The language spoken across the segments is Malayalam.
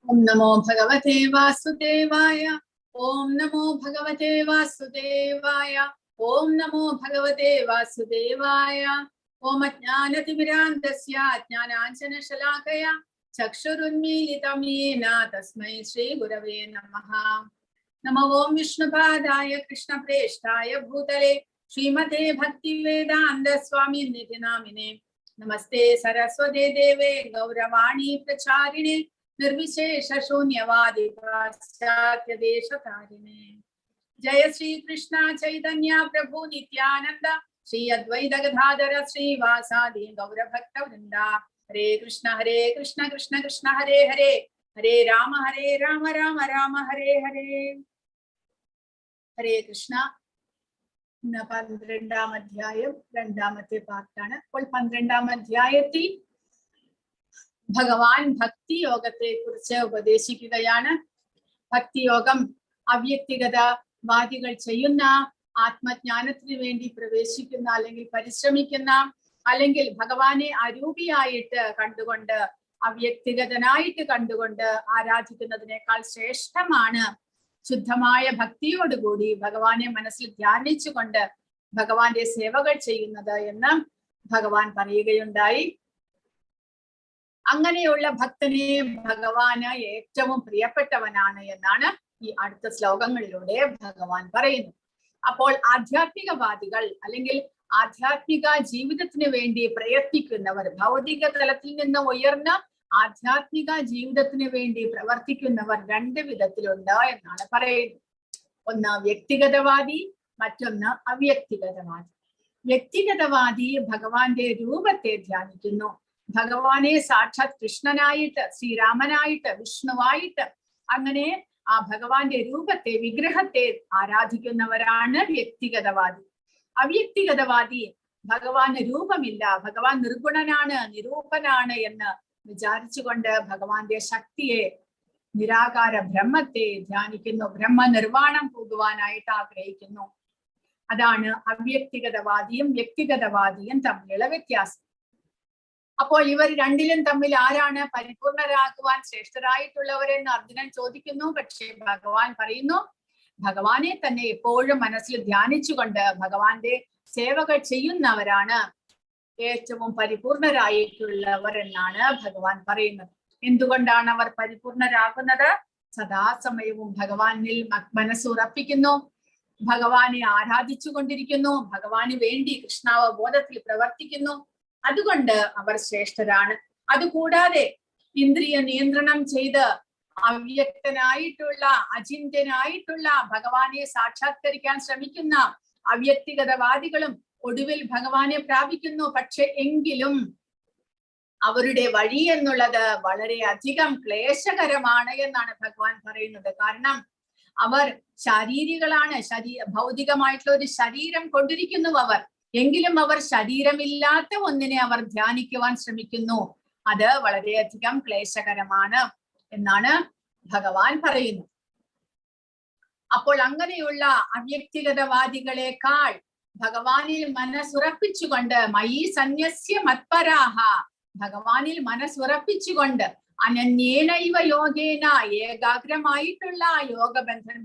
Om Namo Bhagavate Vasudevaya. Om Namo Bhagavate Vasudevaya. Om Namo Bhagavate Vasudevaya. Om Ajnanatimirandasya Ajnananjana Shalakaya Chakshurunmilitam Yena Tasmai Shri Gurave Namaha. Namo Om Vishnupadaya Krishna Preshtaya Bhutale Srimate Bhakti Vedanta Swami Niti Namine. Namaste Saraswate Deve Gauravani Pracharine Nirvishesha Shunyavadi Paschatya Deshatarine. Jaya Shri Krishna Chaitanya Prabhu Nityananda Shri Advaita Gadadhara Shri Vasadi Gaura Bhakta Vrinda. Hare Krishna Krishna Krishna Hare Hare Hare Rama Rama Rama Hare Hare. Hare Krishna. 12ാം അധ്യായം രണ്ടാമത്തെ പാർട്ടാണ്. അപ്പോൾ 12ാം അധ്യായത്തിൽ ഭഗവാൻ ഭക്തിയോഗത്തെ കുറിച്ച് ഉപദേശിക്കുകയാണ്. ഭക്തിയോഗം അവ്യക്തിഗതവാദികൾ ചെയ്യുന്ന, ആത്മജ്ഞാനത്തിന് വേണ്ടി പ്രവേശിക്കുന്ന അല്ലെങ്കിൽ പരിശ്രമിക്കുന്ന, അല്ലെങ്കിൽ ഭഗവാനെ അരൂപിയായിട്ട് കണ്ടുകൊണ്ട് അവ്യക്തിഗതനായിട്ട് കണ്ടുകൊണ്ട് ആരാധിക്കുന്നതിനേക്കാൾ ശ്രേഷ്ഠമാണ് ശുദ്ധമായ ഭക്തിയോടുകൂടി ഭഗവാനെ മനസ്സിൽ ധ്യാനിച്ചുകൊണ്ട് ഭഗവാന്റെ സേവകൾ ചെയ്യുന്നത് എന്ന് ഭഗവാൻ പറയുകയുണ്ടായി. അങ്ങനെയുള്ള ഭക്തനെ ഭഗവാന് ഏറ്റവും പ്രിയപ്പെട്ടവനാണ് എന്നാണ് ഈ അടുത്ത ശ്ലോകങ്ങളിലൂടെ ഭഗവാൻ പറയുന്നു. അപ്പോൾ ആധ്യാത്മികവാദികൾ അല്ലെങ്കിൽ ആധ്യാത്മിക ജീവിതത്തിന് വേണ്ടി പ്രയത്നിക്കുന്നവർ, ഭൗതിക തലത്തിൽ നിന്ന് ഉയർന്ന് ആധ്യാത്മിക ജീവിതത്തിന് വേണ്ടി പ്രവർത്തിക്കുന്നവർ രണ്ട് വിധത്തിലുണ്ട് എന്നാണ് പറയുന്നത്. ഒന്ന് വ്യക്തിഗതവാദി, മറ്റൊന്ന് അവ്യക്തിഗതവാദി. വ്യക്തിഗതവാദി ഭഗവാന്റെ രൂപത്തെ ധ്യാനിക്കുന്നു. ഭഗവാനെ സാക്ഷാത് കൃഷ്ണനായിട്ട്, ശ്രീരാമനായിട്ട്, വിഷ്ണുവായിട്ട് അങ്ങനെ ആ ഭഗവാന്റെ രൂപത്തെ, വിഗ്രഹത്തെ ആരാധിക്കുന്നവരാണ് വ്യക്തിഗതവാദി. അവ്യക്തിഗതവാദി ഭഗവാന് രൂപമില്ല, ഭഗവാൻ നിർഗുണനാണ്, നിരൂപനാണ് എന്ന് വിചാരിച്ചുകൊണ്ട് ഭഗവാന്റെ ശക്തിയെ, നിരാകാര ബ്രഹ്മത്തെ ധ്യാനിക്കുന്നു, ബ്രഹ്മനിർവാണം പോകുവാനായിട്ട് ആഗ്രഹിക്കുന്നു. അതാണ് അവ്യക്തിഗതവാദിയും വ്യക്തിഗതവാദിയും തമ്മിലുള്ള വ്യത്യാസം. അപ്പോൾ ഇവർ രണ്ടിലും തമ്മിൽ ആരാണ് പരിപൂർണരാകുവാൻ ശ്രേഷ്ഠരായിട്ടുള്ളവരെന്ന് അർജുനൻ ചോദിക്കുന്നു. പക്ഷേ ഭഗവാൻ പറയുന്നു, ഭഗവാനെ തന്നെ എപ്പോഴും മനസ്സിൽ ധ്യാനിച്ചുകൊണ്ട് ഭഗവാന്റെ സേവകൾ ചെയ്യുന്നവരാണ് ഏറ്റവും പരിപൂർണരായിട്ടുള്ളവർ എന്നാണ് ഭഗവാൻ പറയുന്നത്. എന്തുകൊണ്ടാണ് അവർ പരിപൂർണരാകുന്നത്? സദാസമയവും ഭഗവാനിൽ മനസ്സുറപ്പിക്കുന്നു, ഭഗവാനെ ആരാധിച്ചു കൊണ്ടിരിക്കുന്നു, ഭഗവാന് വേണ്ടി കൃഷ്ണാവബോധത്തിൽ പ്രവർത്തിക്കുന്നു. അതുകൊണ്ട് അവർ ശ്രേഷ്ഠരാണ്. അതുകൂടാതെ ഇന്ദ്രിയ നിയന്ത്രണം ചെയ്ത് അവ്യക്തനായിട്ടുള്ള, അചിന്ത്യനായിട്ടുള്ള ഭഗവാനെ സാക്ഷാത്കരിക്കാൻ ശ്രമിക്കുന്ന അവ്യക്തിഗതവാദികളും ഒടുവിൽ ഭഗവാനെ പ്രാപിക്കുന്നു. പക്ഷെ എങ്കിലും അവരുടെ വഴി എന്നുള്ളത് വളരെയധികം ക്ലേശകരമാണ് എന്നാണ് ഭഗവാൻ പറയുന്നത്. കാരണം അവർ ശാരീരികളാണ്, ഭൗതികമായിട്ടുള്ള ഒരു ശരീരം കൊണ്ടിരിക്കുന്നു അവർ. എങ്കിലും അവർ ശരീരമില്ലാത്ത ഒന്നിനെ അവർ ധ്യാനിക്കുവാൻ ശ്രമിക്കുന്നു. അത് വളരെയധികം ക്ലേശകരമാണ് എന്നാണ് ഭഗവാൻ പറയുന്നത്. അപ്പോൾ അങ്ങനെയുള്ള അവ്യക്തിഗതവാദികളെക്കാൾ ഭഗവാനിൽ മനസ്സുറപ്പിച്ചുകൊണ്ട് മയി സന്യസ്യ മത്പരാഹ, ഭഗവാനിൽ മനസ്സുറപ്പിച്ചുകൊണ്ട് അനന്യേനൈവ യോഗേന, ഏകാഗ്രമായിട്ടുള്ള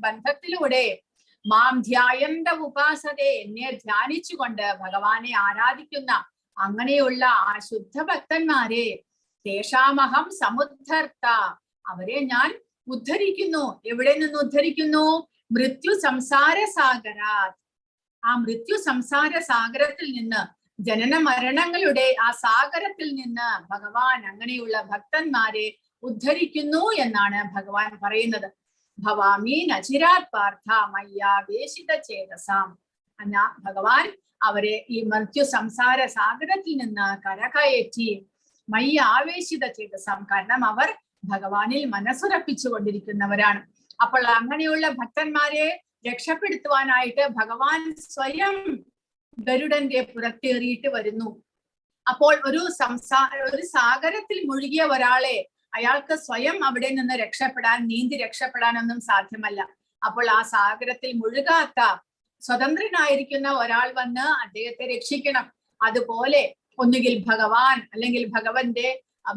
ബന്ധത്തിലൂടെ മാം ധ്യായന്ത ഉപാസതേ, എന്നെ ധ്യാനിച്ചുകൊണ്ട് ഭഗവാനെ ആരാധിക്കുന്ന അങ്ങനെയുള്ള ആ ശുദ്ധ ഭക്തന്മാരെ തേഷാമഹം സമുദ്ധർത്ത, അവരെ ഞാൻ ഉദ്ധരിക്കുന്നു. എവിടെ നിന്ന് ഉദ്ധരിക്കുന്നു? മൃത്യു സംസാര സാഗരാത്, ആ മൃത്യു സംസാര സാഗരത്തിൽ നിന്ന്, ജനന മരണങ്ങളുടെ ആ സാഗരത്തിൽ നിന്ന് ഭഗവാൻ അങ്ങനെയുള്ള ഭക്തന്മാരെ ഉദ്ധരിക്കുന്നു എന്നാണ് ഭഗവാൻ പറയുന്നത്. ഭവാമി നചിരാത് പാർത്ഥ മയ്യാവേശിത ചേതസാം എന്നാ ഭഗവാൻ അവരെ ഈ മൃത്യു സംസാര സാഗരത്തിൽ നിന്ന് കരകയറ്റി മയ്യാവേശിത ചേതസാം, കാരണം അവർ ഭഗവാനിൽ മനസ്സുറപ്പിച്ചു കൊണ്ടിരിക്കുന്നവരാണ്. അപ്പോൾ അങ്ങനെയുള്ള ഭക്തന്മാരെ രക്ഷപ്പെടുത്തുവാനായിട്ട് ഭഗവാൻ സ്വയം ഗരുഡന്റെ പുറത്തേറിയിട്ട് വരുന്നു. അപ്പോൾ ഒരു സാഗരത്തിൽ മുഴുകിയ ഒരാളെ അയാൾക്ക് സ്വയം അവിടെ നിന്ന് നീന്തി രക്ഷപ്പെടാനൊന്നും സാധ്യമല്ല. അപ്പോൾ ആ സാഗരത്തിൽ മുഴുകാത്ത സ്വതന്ത്രനായിരിക്കുന്ന ഒരാൾ വന്ന് അദ്ദേഹത്തെ രക്ഷിക്കണം. അതുപോലെ ഒന്നുകിൽ ഭഗവാൻ അല്ലെങ്കിൽ ഭഗവന്റെ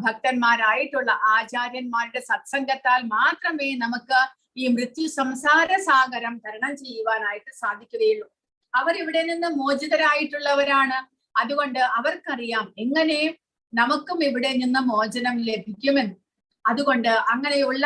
ഭക്തന്മാരായിട്ടുള്ള ആചാര്യന്മാരുടെ സത്സംഗത്താൽ മാത്രമേ നമുക്ക് ഈ മൃത്യു സംസാര സാഗരം തരണം ചെയ്യുവാനായിട്ട് സാധിക്കുകയുള്ളൂ. അവർ ഇവിടെ നിന്ന് മോചിതരായിട്ടുള്ളവരാണ്. അതുകൊണ്ട് അവർക്കറിയാം എങ്ങനെ നമുക്കും ഇവിടെ നിന്ന് മോചനം ലഭിക്കുമെന്ന്. അതുകൊണ്ട് അങ്ങനെയുള്ള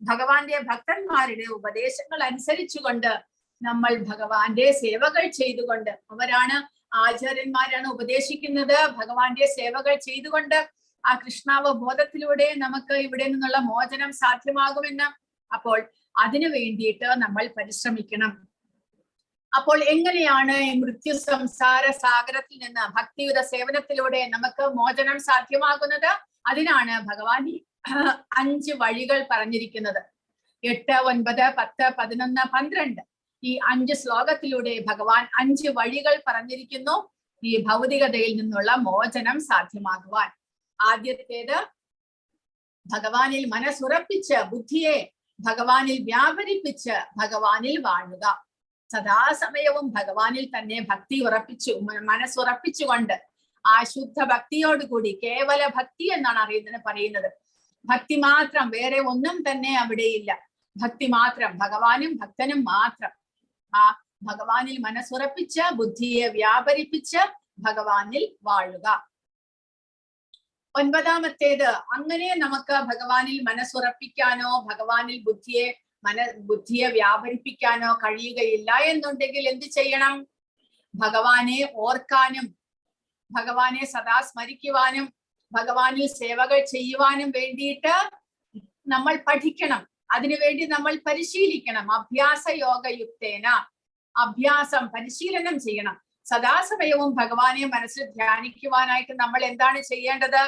ഭഗവാന്റെ ഭക്തന്മാരുടെ ഉപദേശങ്ങൾ അനുസരിച്ചുകൊണ്ട് നമ്മൾ ഭഗവാന്റെ സേവകൾ ചെയ്തുകൊണ്ട്, അവരാണ് ആചാര്യന്മാരാണ് ഉപദേശിക്കുന്നത്, ഭഗവാന്റെ സേവകൾ ചെയ്തുകൊണ്ട് ആ കൃഷ്ണാവബോധത്തിലൂടെ നമുക്ക് ഇവിടെ നിന്നുള്ള മോചനം സാധ്യമാകുമെന്ന്. അപ്പോൾ അതിനു വേണ്ടിയിട്ട് നമ്മൾ പരിശ്രമിക്കണം. അപ്പോൾ എങ്ങനെയാണ് ഈ മൃത്യു സംസാര സാഗരത്തിൽ നിന്ന് ഭക്തിയുത സേവനത്തിലൂടെ നമുക്ക് മോചനം സാധ്യമാകുന്നത്? അതിനാണ് ഭഗവാൻ 5 വഴികൾ പറഞ്ഞിരിക്കുന്നത്. 8, 9, 10, 11, 12 ഈ 5 ശ്ലോകത്തിലൂടെ ഭഗവാൻ 5 വഴികൾ പറഞ്ഞിരിക്കുന്നു ഈ ഭൗതികതയിൽ നിന്നുള്ള മോചനം സാധ്യമാകുവാൻ. ആദ്യത്തേത്, ഭഗവാനിൽ മനസ്സുറപ്പിച്ച് ബുദ്ധിയെ ഭഗവാനിൽ വ്യാപരിപ്പിച്ച് ഭഗവാനിൽ വാഴുക. സദാസമയവും ഭഗവാനിൽ തന്നെ ഭക്തി മനസ്സുറപ്പിച്ചുകൊണ്ട് ആ ശുദ്ധ ഭക്തിയോടുകൂടി, കേവല ഭക്തി എന്നാണ് അറിയുന്നതിന് പറയുന്നത്. ഭക്തി മാത്രം, വേറെ ഒന്നും തന്നെ അവിടെയില്ല. ഭക്തി മാത്രം, ഭഗവാനും ഭക്തനും മാത്രം. ആ ഭഗവാനിൽ മനസ്സുറപ്പിച്ച് ബുദ്ധിയെ വ്യാപരിപ്പിച്ച് ഭഗവാനിൽ വാഴുക. 9ാമത്തേത്, അങ്ങനെ നമുക്ക് ഭഗവാനിൽ മനസ്സുറപ്പിക്കാനോ ഭഗവാനിൽ ബുദ്ധിയെ വ്യാപരിപ്പിക്കാനോ കഴിയുകയില്ല എന്നുണ്ടെങ്കിൽ എന്ത് ചെയ്യണം? ഭഗവാനെ ഓർക്കാനും ഭഗവാനെ സദാ സ്മരിക്കുവാനും ഭഗവാനിൽ സേവകൾ ചെയ്യുവാനും വേണ്ടിയിട്ട് നമ്മൾ പഠിക്കണം. അതിനുവേണ്ടി നമ്മൾ പരിശീലിക്കണം. അഭ്യാസ യോഗയുക്തേന, പരിശീലനം ചെയ്യണം. സദാസമയവും ഭഗവാനെ മനസ്സിൽ ധ്യാനിക്കുവാനായിട്ട് നമ്മൾ എന്താണ് ചെയ്യേണ്ടത്?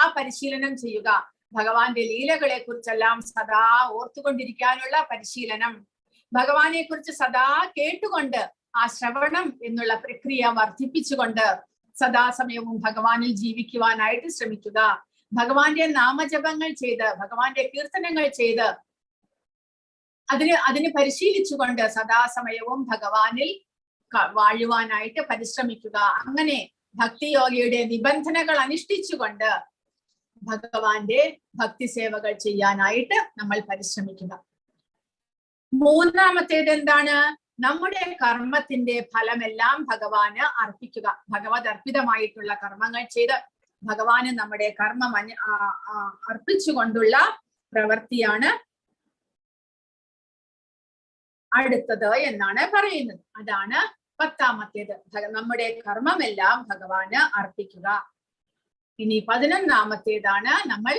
ആ പരിശീലനം ചെയ്യുക. ഭഗവാന്റെ ലീലകളെ കുറിച്ചെല്ലാം സദാ ഓർത്തുകൊണ്ടിരിക്കാനുള്ള പരിശീലനം. ഭഗവാനെ കുറിച്ച് സദാ കേട്ടുകൊണ്ട് ആ ശ്രവണം എന്നുള്ള പ്രക്രിയ വർദ്ധിപ്പിച്ചുകൊണ്ട് സദാസമയവും ഭഗവാനിൽ ജീവിക്കുവാനായിട്ട് ശ്രമിക്കുക. ഭഗവാന്റെ നാമജപങ്ങൾ ചെയ്ത് ഭഗവാന്റെ കീർത്തനങ്ങൾ ചെയ്ത് അതിന് പരിശീലിച്ചുകൊണ്ട് സദാസമയവും ഭഗവാനിൽ വാഴുവാനായിട്ട് പരിശ്രമിക്കുക. അങ്ങനെ ഭക്തിയോഗിയുടെ നിബന്ധനകൾ അനുഷ്ഠിച്ചുകൊണ്ട് ഭഗവാന്റെ ഭക്തി സേവകൾ ചെയ്യാനായിട്ട് നമ്മൾ പരിശ്രമിക്കുക. 3ാമത്തേത് എന്താണ്? നമ്മുടെ കർമ്മത്തിന്റെ ഫലമെല്ലാം ഭഗവാന് അർപ്പിക്കുക. ഭഗവത് അർപ്പിതമായിട്ടുള്ള കർമ്മങ്ങൾ ചെയ്ത് ഭഗവാന് നമ്മുടെ കർമ്മം അർപ്പിച്ചുകൊണ്ടുള്ള പ്രവൃത്തിയാണ് അടുത്തത് എന്നാണ് പറയുന്നത്. അതാണ് 10ാമത്തേത്. നമ്മുടെ കർമ്മമെല്ലാം ഭഗവാന് അർപ്പിക്കുക. ഇനി 11ാമത്തേതാണ് നമ്മൾ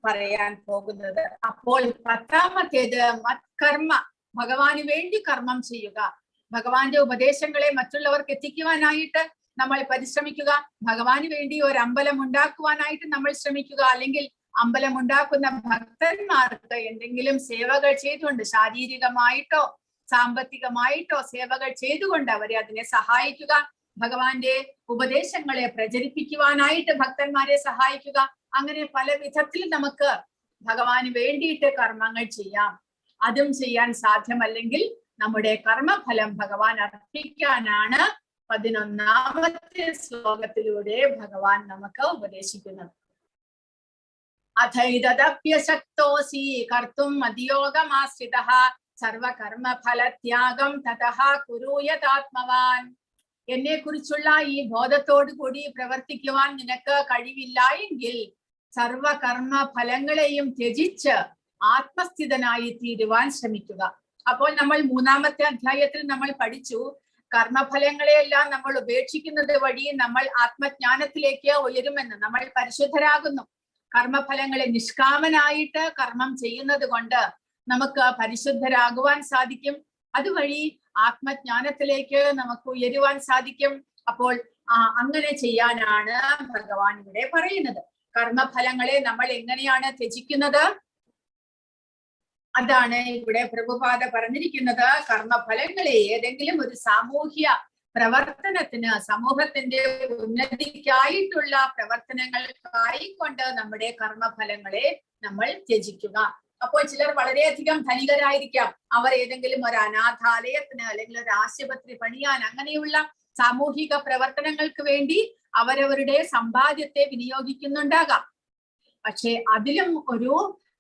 പറയാൻ പോകുന്നത്. അപ്പോൾ 10ാമത്തേത് മത്കർമ്മ, ഭഗവാന് വേണ്ടി കർമ്മം ചെയ്യുക. ഭഗവാന്റെ ഉപദേശങ്ങളെ മറ്റുള്ളവർക്ക് എത്തിക്കുവാനായിട്ട് നമ്മൾ പരിശ്രമിക്കുക. ഭഗവാന് വേണ്ടി ഒരു അമ്പലം ഉണ്ടാക്കുവാനായിട്ട് നമ്മൾ ശ്രമിക്കുക. അല്ലെങ്കിൽ അമ്പലം ഉണ്ടാക്കുന്ന ഭക്തന്മാർക്ക് എന്തെങ്കിലും സേവകൾ ചെയ്തുകൊണ്ട്, ശാരീരികമായിട്ടോ സാമ്പത്തികമായിട്ടോ സേവകൾ ചെയ്തുകൊണ്ട് അവരെ അതിനെ സഹായിക്കുക. ഭഗവാന്റെ ഉപദേശങ്ങളെ പ്രചരിപ്പിക്കുവാനായിട്ട് ഭക്തന്മാരെ സഹായിക്കുക. അങ്ങനെ പല വിധത്തിൽ നമുക്ക് ഭഗവാന് വേണ്ടിയിട്ട് കർമ്മങ്ങൾ ചെയ്യാം. അതും ചെയ്യാൻ സാധ്യമല്ലെങ്കിൽ നമ്മുടെ കർമ്മഫലം ഭഗവാൻ അർപ്പിക്കാനാണ് 11ാമത്തെ ശ്ലോകത്തിലൂടെ ഭഗവാൻ നമുക്ക് ഉപദേശിക്കുന്നത്. അഥൈതദപ്യശക്തോസി കർത്തും മതിയോഗമാശ്രിതഃ സർവകർമ്മഫലത്യാഗം തതഃ കുരൂയതാത്മവാൻ. എന്നെ കുറിച്ചുള്ള ഈ ബോധത്തോടു കൂടി പ്രവർത്തിക്കുവാൻ നിനക്ക് കഴിവില്ല എങ്കിൽ സർവകർമ്മ ഫലങ്ങളെയും ത്യജിച്ച് ആത്മസ്ഥിതനായി തീരുവാൻ ശ്രമിക്കുക. അപ്പോൾ നമ്മൾ 3ാമത്തെ അധ്യായത്തിൽ നമ്മൾ പഠിച്ചു, കർമ്മഫലങ്ങളെയെല്ലാം നമ്മൾ ഉപേക്ഷിക്കുന്നത് വഴി നമ്മൾ ആത്മജ്ഞാനത്തിലേക്ക് ഉയരുമെന്ന്. നമ്മൾ പരിശുദ്ധരാകുന്നു. കർമ്മഫലങ്ങളെ നിഷ്കാമനായിട്ട് കർമ്മം ചെയ്യുന്നത് കൊണ്ട് നമുക്ക് പരിശുദ്ധരാകുവാൻ സാധിക്കും. അതുവഴി ആത്മജ്ഞാനത്തിലേക്ക് നമുക്ക് ഉയരുവാൻ സാധിക്കും. അപ്പോൾ അങ്ങനെ ചെയ്യാനാണ് ഭഗവാൻ ഇവിടെ പറയുന്നത്. കർമ്മഫലങ്ങളെ നമ്മൾ എങ്ങനെയാണ് ത്യജിക്കുന്നത്? അതാണ് ഇവിടെ പ്രഭുപാദ പറഞ്ഞിരിക്കുന്നത്. കർമ്മഫലങ്ങളെ ഏതെങ്കിലും ഒരു സാമൂഹ്യ പ്രവർത്തനത്തിന്, സമൂഹത്തിന്റെ ഉന്നതിക്കായിട്ടുള്ള പ്രവർത്തനങ്ങൾക്കായിക്കൊണ്ട് നമ്മുടെ കർമ്മഫലങ്ങളെ നമ്മൾ ത്യജിക്കുക. അപ്പോൾ ചിലർ വളരെയധികം ധനികരായിരിക്കാം. അവർ ഏതെങ്കിലും ഒരു അനാഥാലയത്തിന് അല്ലെങ്കിൽ ഒരു ആശുപത്രി പണിയാൻ, അങ്ങനെയുള്ള സാമൂഹിക പ്രവർത്തനങ്ങൾക്ക് വേണ്ടി അവരവരുടെ സമ്പാദ്യത്തെ വിനിയോഗിക്കുന്നുണ്ടാകാം. പക്ഷെ അതിലും ഒരു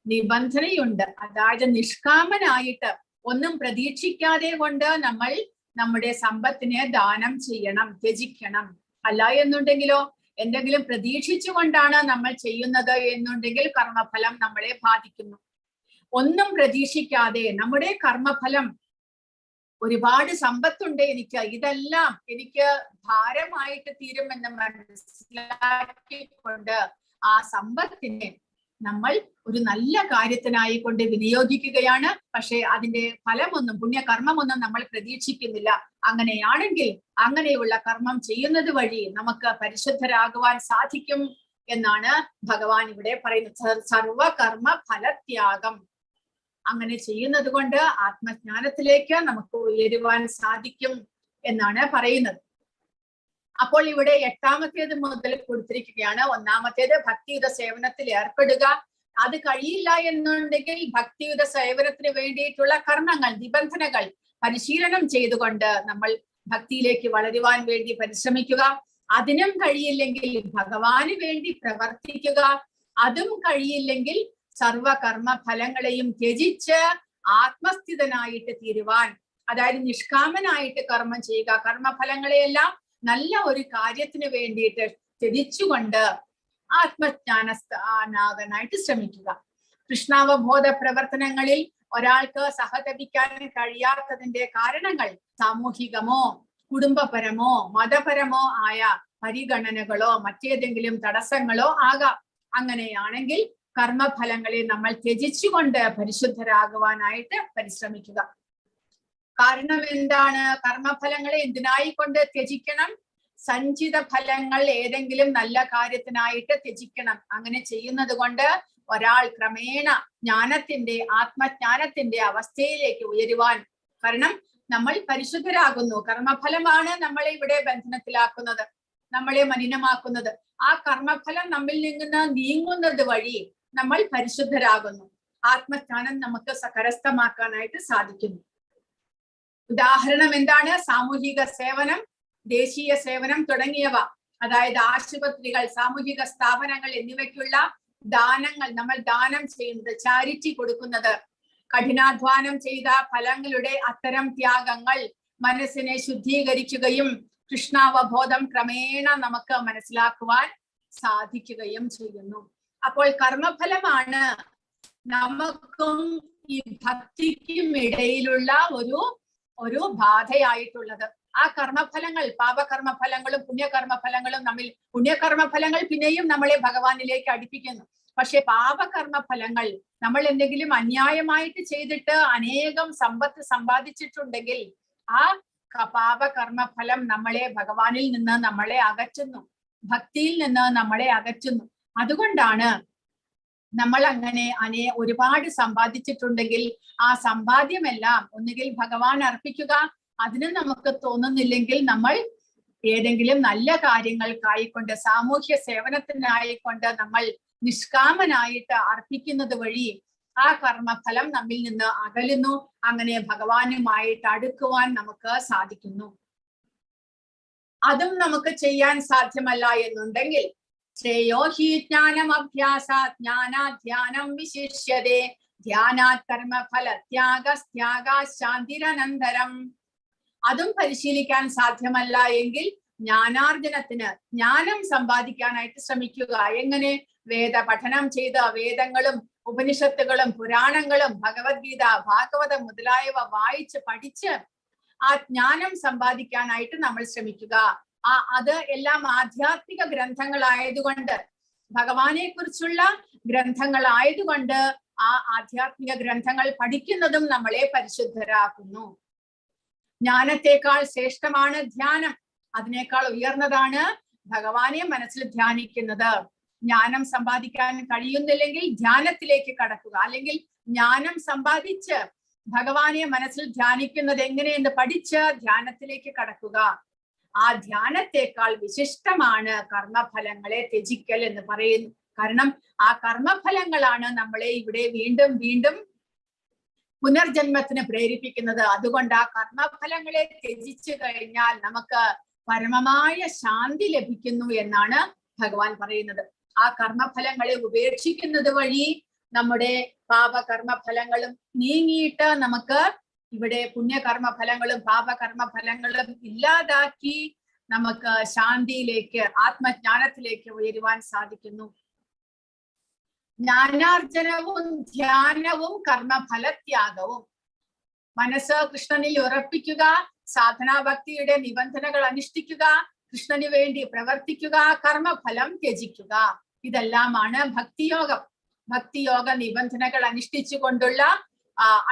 നിബന്ധനയുണ്ട്. അതായത് നിഷ്കാമനായിട്ട് ഒന്നും പ്രതീക്ഷിക്കാതെ കൊണ്ട് നമ്മൾ നമ്മുടെ സമ്പത്തിനെ ദാനം ചെയ്യണം, ത്യജിക്കണം. അല്ല എന്നുണ്ടെങ്കിലോ എന്തെങ്കിലും പ്രതീക്ഷിച്ചുകൊണ്ടാണ് നമ്മൾ ചെയ്യുന്നത് എന്നുണ്ടെങ്കിൽ കർമ്മഫലം നമ്മളെ ബാധിക്കുന്നു. ഒന്നും പ്രതീക്ഷിക്കാതെ നമ്മുടെ കർമ്മഫലം, ഒരുപാട് സമ്പത്തുണ്ട് എനിക്ക്, ഇതെല്ലാം എനിക്ക് ഭാരമായിട്ട് തീരുമെന്ന് മനസ്സിലാക്കിക്കൊണ്ട് ആ സമ്പത്തിനെ നമ്മൾ ഒരു നല്ല കാര്യത്തിനായി കൊണ്ട് വിനിയോഗിക്കുകയാണ്. പക്ഷെ അതിന്റെ ഫലമൊന്നും, പുണ്യകർമ്മമൊന്നും നമ്മൾ പ്രതീക്ഷിക്കുന്നില്ല. അങ്ങനെയാണെങ്കിൽ അങ്ങനെയുള്ള കർമ്മം ചെയ്യുന്നത് വഴി നമുക്ക് പരിശുദ്ധരാകുവാൻ സാധിക്കും എന്നാണ് ഭഗവാൻ ഇവിടെ പറയുന്നത്. സർവകർമ്മ ഫലത്യാഗം. അങ്ങനെ ചെയ്യുന്നത് കൊണ്ട് ആത്മജ്ഞാനത്തിലേക്ക് നമുക്ക് ഉയരുവാൻ സാധിക്കും എന്നാണ് പറയുന്നത്. അപ്പോൾ ഇവിടെ 8ാമത്തേത് മുതൽ കൊടുത്തിരിക്കുകയാണ്. 1ാമത്തേത് ഭക്തിയുത സേവനത്തിൽ ഏർപ്പെടുക. അത് കഴിയില്ല എന്നുണ്ടെങ്കിൽ ഭക്തിയുത സേവനത്തിന് വേണ്ടിയിട്ടുള്ള കർമ്മങ്ങൾ, നിബന്ധനകൾ പരിശീലനം ചെയ്തുകൊണ്ട് നമ്മൾ ഭക്തിയിലേക്ക് വളരുവാൻ വേണ്ടി പരിശ്രമിക്കുക. അതിനും കഴിയില്ലെങ്കിൽ ഭഗവാന് വേണ്ടി പ്രവർത്തിക്കുക. അതും കഴിയില്ലെങ്കിൽ സർവകർമ്മ ഫലങ്ങളെയും ത്യജിച്ച് ആത്മസ്ഥിതനായിട്ട് തീരുവാൻ, അതായത് നിഷ്കാമനായിട്ട് കർമ്മം ചെയ്യുക. കർമ്മഫലങ്ങളെയെല്ലാം നല്ല ഒരു കാര്യത്തിന് വേണ്ടിയിട്ട് ത്യജിച്ചുകൊണ്ട് ആത്മജ്ഞാനസ്ഥാനാകാനായിട്ട് ശ്രമിക്കുക. കൃഷ്ണാവബോധ പ്രവർത്തനങ്ങളിൽ ഒരാൾക്ക് സഹതപിക്കാൻ കഴിയാത്തതിന്റെ കാരണങ്ങൾ സാമൂഹികമോ കുടുംബപരമോ മതപരമോ ആയ പരിഗണനകളോ മറ്റേതെങ്കിലും തടസ്സങ്ങളോ ആകാം. അങ്ങനെയാണെങ്കിൽ കർമ്മഫലങ്ങളെ നമ്മൾ ത്യജിച്ചുകൊണ്ട് പരിശുദ്ധരാകുവാനായിട്ട് പരിശ്രമിക്കുക. കാരണം എന്താണ്? കർമ്മഫലങ്ങളെ എന്തിനായി കൊണ്ട് ത്യജിക്കണം? സഞ്ചിത ഫലങ്ങൾ ഏതെങ്കിലും നല്ല കാര്യത്തിനായിട്ട് ത്യജിക്കണം. അങ്ങനെ ചെയ്യുന്നത് കൊണ്ട് ഒരാൾ ക്രമേണ ജ്ഞാനത്തിന്റെ, ആത്മജ്ഞാനത്തിന്റെ അവസ്ഥയിലേക്ക് ഉയരുവാൻ, കാരണം നമ്മൾ പരിശുദ്ധരാകുന്നു. കർമ്മഫലമാണ് നമ്മളെ ഇവിടെ ബന്ധനത്തിലാക്കുന്നത്, നമ്മളെ മലിനമാക്കുന്നത്. ആ കർമ്മഫലം നമ്മിൽ നിന്ന് നീങ്ങുന്നത് വഴി നമ്മൾ പരിശുദ്ധരാകുന്നു. ആത്മജ്ഞാനം നമുക്ക് കരസ്ഥമാക്കാനായിട്ട് സാധിക്കുന്നു. ഉദാഹരണം എന്താണ്? സാമൂഹിക സേവനം, ദേശീയ സേവനം തുടങ്ങിയവ. അതായത് ആശുപത്രികൾ, സാമൂഹിക സ്ഥാപനങ്ങൾ എന്നിവയ്ക്കുള്ള ദാനങ്ങൾ നമ്മൾ ദാനം ചെയ്യുന്നത്, ചാരിറ്റി കൊടുക്കുന്നത്, കഠിനാധ്വാനം ചെയ്ത ഫലങ്ങളുടെ അത്തരം ത്യാഗങ്ങൾ മനസ്സിനെ ശുദ്ധീകരിക്കുകയും കൃഷ്ണാവബോധം ക്രമേണ നമുക്ക് മനസ്സിലാക്കുവാൻ സാധിക്കുകയും ചെയ്യുന്നു. അപ്പോൾ കർമ്മഫലമാണ് നമുക്കും ഈ ഭക്തിക്കും ഇടയിലുള്ള ഒരു ബാധയായിട്ടുള്ളത്. ആ കർമ്മഫലങ്ങൾ, പാപകർമ്മഫലങ്ങളും പുണ്യകർമ്മഫലങ്ങളും തമ്മിൽ, പുണ്യകർമ്മഫലങ്ങൾ പിന്നെയും നമ്മളെ ഭഗവാനിലേക്ക് അടുപ്പിക്കുന്നു. പക്ഷെ പാപകർമ്മഫലങ്ങൾ, നമ്മൾ എന്തെങ്കിലും അന്യായമായിട്ട് ചെയ്തിട്ട് അനേകം സമ്പത്ത് സമ്പാദിച്ചിട്ടുണ്ടെങ്കിൽ ആ പാപകർമ്മഫലം നമ്മളെ ഭഗവാനിൽ നിന്ന് നമ്മളെ അകറ്റുന്നു, ഭക്തിയിൽ നിന്ന് നമ്മളെ അകറ്റുന്നു. അതുകൊണ്ടാണ് നമ്മൾ അങ്ങനെ ഒരുപാട് സമ്പാദിച്ചിട്ടുണ്ടെങ്കിൽ ആ സമ്പാദ്യമെല്ലാം ഒന്നുകിൽ ഭഗവാൻ അർപ്പിക്കുക. അതിന് നമുക്ക് തോന്നുന്നില്ലെങ്കിൽ നമ്മൾ ഏതെങ്കിലും നല്ല കാര്യങ്ങൾക്കായിക്കൊണ്ട്, സാമൂഹ്യ സേവനത്തിനായിക്കൊണ്ട് നമ്മൾ നിഷ്കാമനായിട്ട് അർപ്പിക്കുന്നത് വഴി ആ കർമ്മഫലം നമ്മിൽ നിന്ന് അകലുന്നു. അങ്ങനെ ഭഗവാനുമായിട്ട് അടുക്കുവാൻ നമുക്ക് സാധിക്കുന്നു. അതും നമുക്ക് ചെയ്യാൻ സാധ്യമല്ല എന്നുണ്ടെങ്കിൽ ശ്രേയോ ഹി ജ്ഞാനം അഭ്യാസാത് ജ്ഞാനാധ്യാനം വിശിഷ്യതേ ധ്യാനാത് കർമ്മഫല ത്യാഗാശാന്തിരനന്തരം. അതും പരിശീലിക്കാൻ സാധ്യമല്ല എങ്കിൽ ജ്ഞാനാർജനത്തിന്, ജ്ഞാനം സമ്പാദിക്കാനായിട്ട് ശ്രമിക്കുക. എങ്ങനെ? വേദ പഠനം ചെയ്ത് വേദങ്ങളും ഉപനിഷത്തുകളും പുരാണങ്ങളും ഭഗവത്ഗീത, ഭാഗവതം മുതലായവ വായിച്ച് പഠിച്ച് ആ ജ്ഞാനം സമ്പാദിക്കാനായിട്ട് നമ്മൾ ശ്രമിക്കുക. അത് എല്ലാം ആധ്യാത്മിക ഗ്രന്ഥങ്ങളായതുകൊണ്ട്, ഭഗവാനെ കുറിച്ചുള്ള ഗ്രന്ഥങ്ങളായതുകൊണ്ട് ആ ആധ്യാത്മിക ഗ്രന്ഥങ്ങൾ പഠിക്കുന്നതും നമ്മളെ പരിശുദ്ധരാക്കുന്നു. ജ്ഞാനത്തെക്കാൾ ശ്രേഷ്ഠമാണ് ധ്യാനം. അതിനേക്കാൾ ഉയർന്നതാണ് ഭഗവാനെ മനസ്സിൽ ധ്യാനിക്കുന്നത്. ജ്ഞാനം സമ്പാദിക്കാൻ കഴിയുന്നില്ലെങ്കിൽ ധ്യാനത്തിലേക്ക് കടക്കുക. അല്ലെങ്കിൽ ജ്ഞാനം സമ്പാദിച്ച് ഭഗവാനെ മനസ്സിൽ ധ്യാനിക്കുന്നത് എങ്ങനെയെന്ന് പഠിച്ച് ധ്യാനത്തിലേക്ക് കടക്കുക. ആ ധ്യാനത്തെക്കാൾ വിശിഷ്ടമാണ് കർമ്മഫലങ്ങളെ ത്യജിക്കൽ എന്ന് പറയുന്നു. കാരണം ആ കർമ്മഫലങ്ങളാണ് നമ്മളെ ഇവിടെ വീണ്ടും വീണ്ടും പുനർജന്മത്തിന് പ്രേരിപ്പിക്കുന്നത്. അതുകൊണ്ട് ആ കർമ്മഫലങ്ങളെ ത്യജിച്ചു കഴിഞ്ഞാൽ നമുക്ക് പരമമായ ശാന്തി ലഭിക്കുന്നു എന്നാണ് ഭഗവാൻ പറയുന്നത്. ആ കർമ്മഫലങ്ങളെ ഉപേക്ഷിക്കുന്നത് വഴി നമ്മുടെ പാപകർമ്മഫലങ്ങളും നീങ്ങിയിട്ട് നമുക്ക് ഇവിടെ പുണ്യകർമ്മഫലങ്ങളും പാപകർമ്മഫലങ്ങളും ഇല്ലാതാക്കി നമുക്ക് ശാന്തിയിലേക്ക്, ആത്മജ്ഞാനത്തിലേക്ക് ഉയരുവാൻ സാധിക്കുന്നു. ജ്ഞാനാർജനവും ധ്യാനവും കർമ്മഫലത്യാഗവും. മനസ്സ് കൃഷ്ണനിൽ ഉറപ്പിക്കുക, സാധനാഭക്തിയുടെ നിബന്ധനകൾ അനുഷ്ഠിക്കുക, കൃഷ്ണന് വേണ്ടി പ്രവർത്തിക്കുക, കർമ്മഫലം ത്യജിക്കുക. ഇതെല്ലാമാണ് ഭക്തിയോഗം. ഭക്തിയോഗ നിബന്ധനകൾ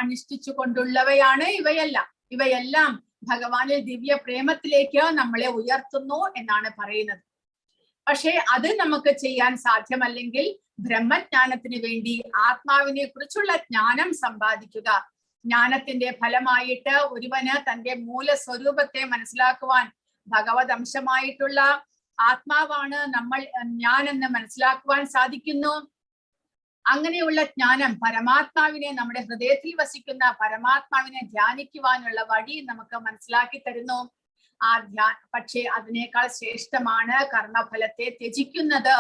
അനുഷ്ഠിച്ചുകൊണ്ടുള്ളവയാണ് ഇവയെല്ലാം. ഇവയെല്ലാം ഭഗവാനിൽ ദിവ്യ പ്രേമത്തിലേക്ക് നമ്മളെ ഉയർത്തുന്നു എന്നാണ് പറയുന്നത്. പക്ഷെ അത് നമുക്ക് ചെയ്യാൻ സാധ്യമല്ലെങ്കിൽ ബ്രഹ്മജ്ഞാനത്തിന് വേണ്ടി ആത്മാവിനെ കുറിച്ചുള്ള ജ്ഞാനം സമ്പാദിക്കുക. ജ്ഞാനത്തിന്റെ ഫലമായിട്ട് ഒരുവന് തന്റെ മൂലസ്വരൂപത്തെ മനസ്സിലാക്കുവാൻ, ഭഗവത് അംശമായിട്ടുള്ള ആത്മാവാണ് ഞാൻ എന്ന് മനസ്സിലാക്കുവാൻ സാധിക്കുന്നു. അങ്ങനെയുള്ള ജ്ഞാനം പരമാത്മാവിനെ, നമ്മുടെ ഹൃദയത്തിൽ വസിക്കുന്ന പരമാത്മാവിനെ ധ്യാനിക്കുവാനുള്ള വഴി നമുക്ക് മനസ്സിലാക്കി തരുന്നു. പക്ഷേ അതിനേക്കാൾ ശ്രേഷ്ഠമാണ് കർമ്മഫലത്തെ ത്യജിക്കുന്നത്